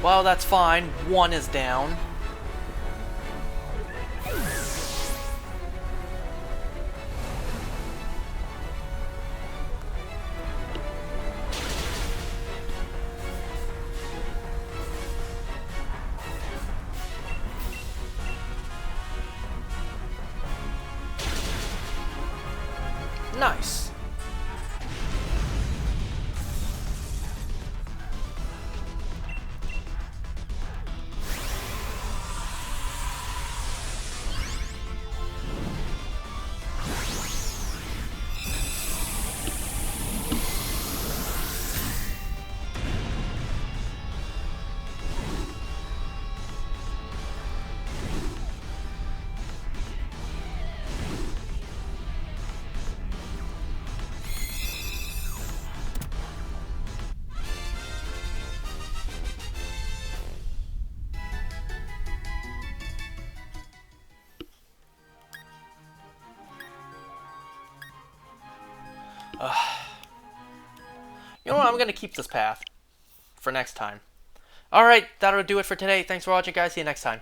Well, that's fine. One is down. Nice. You know what? I'm going to keep this path for next time. Alright, that'll do it for today. Thanks for watching, guys. See you next time.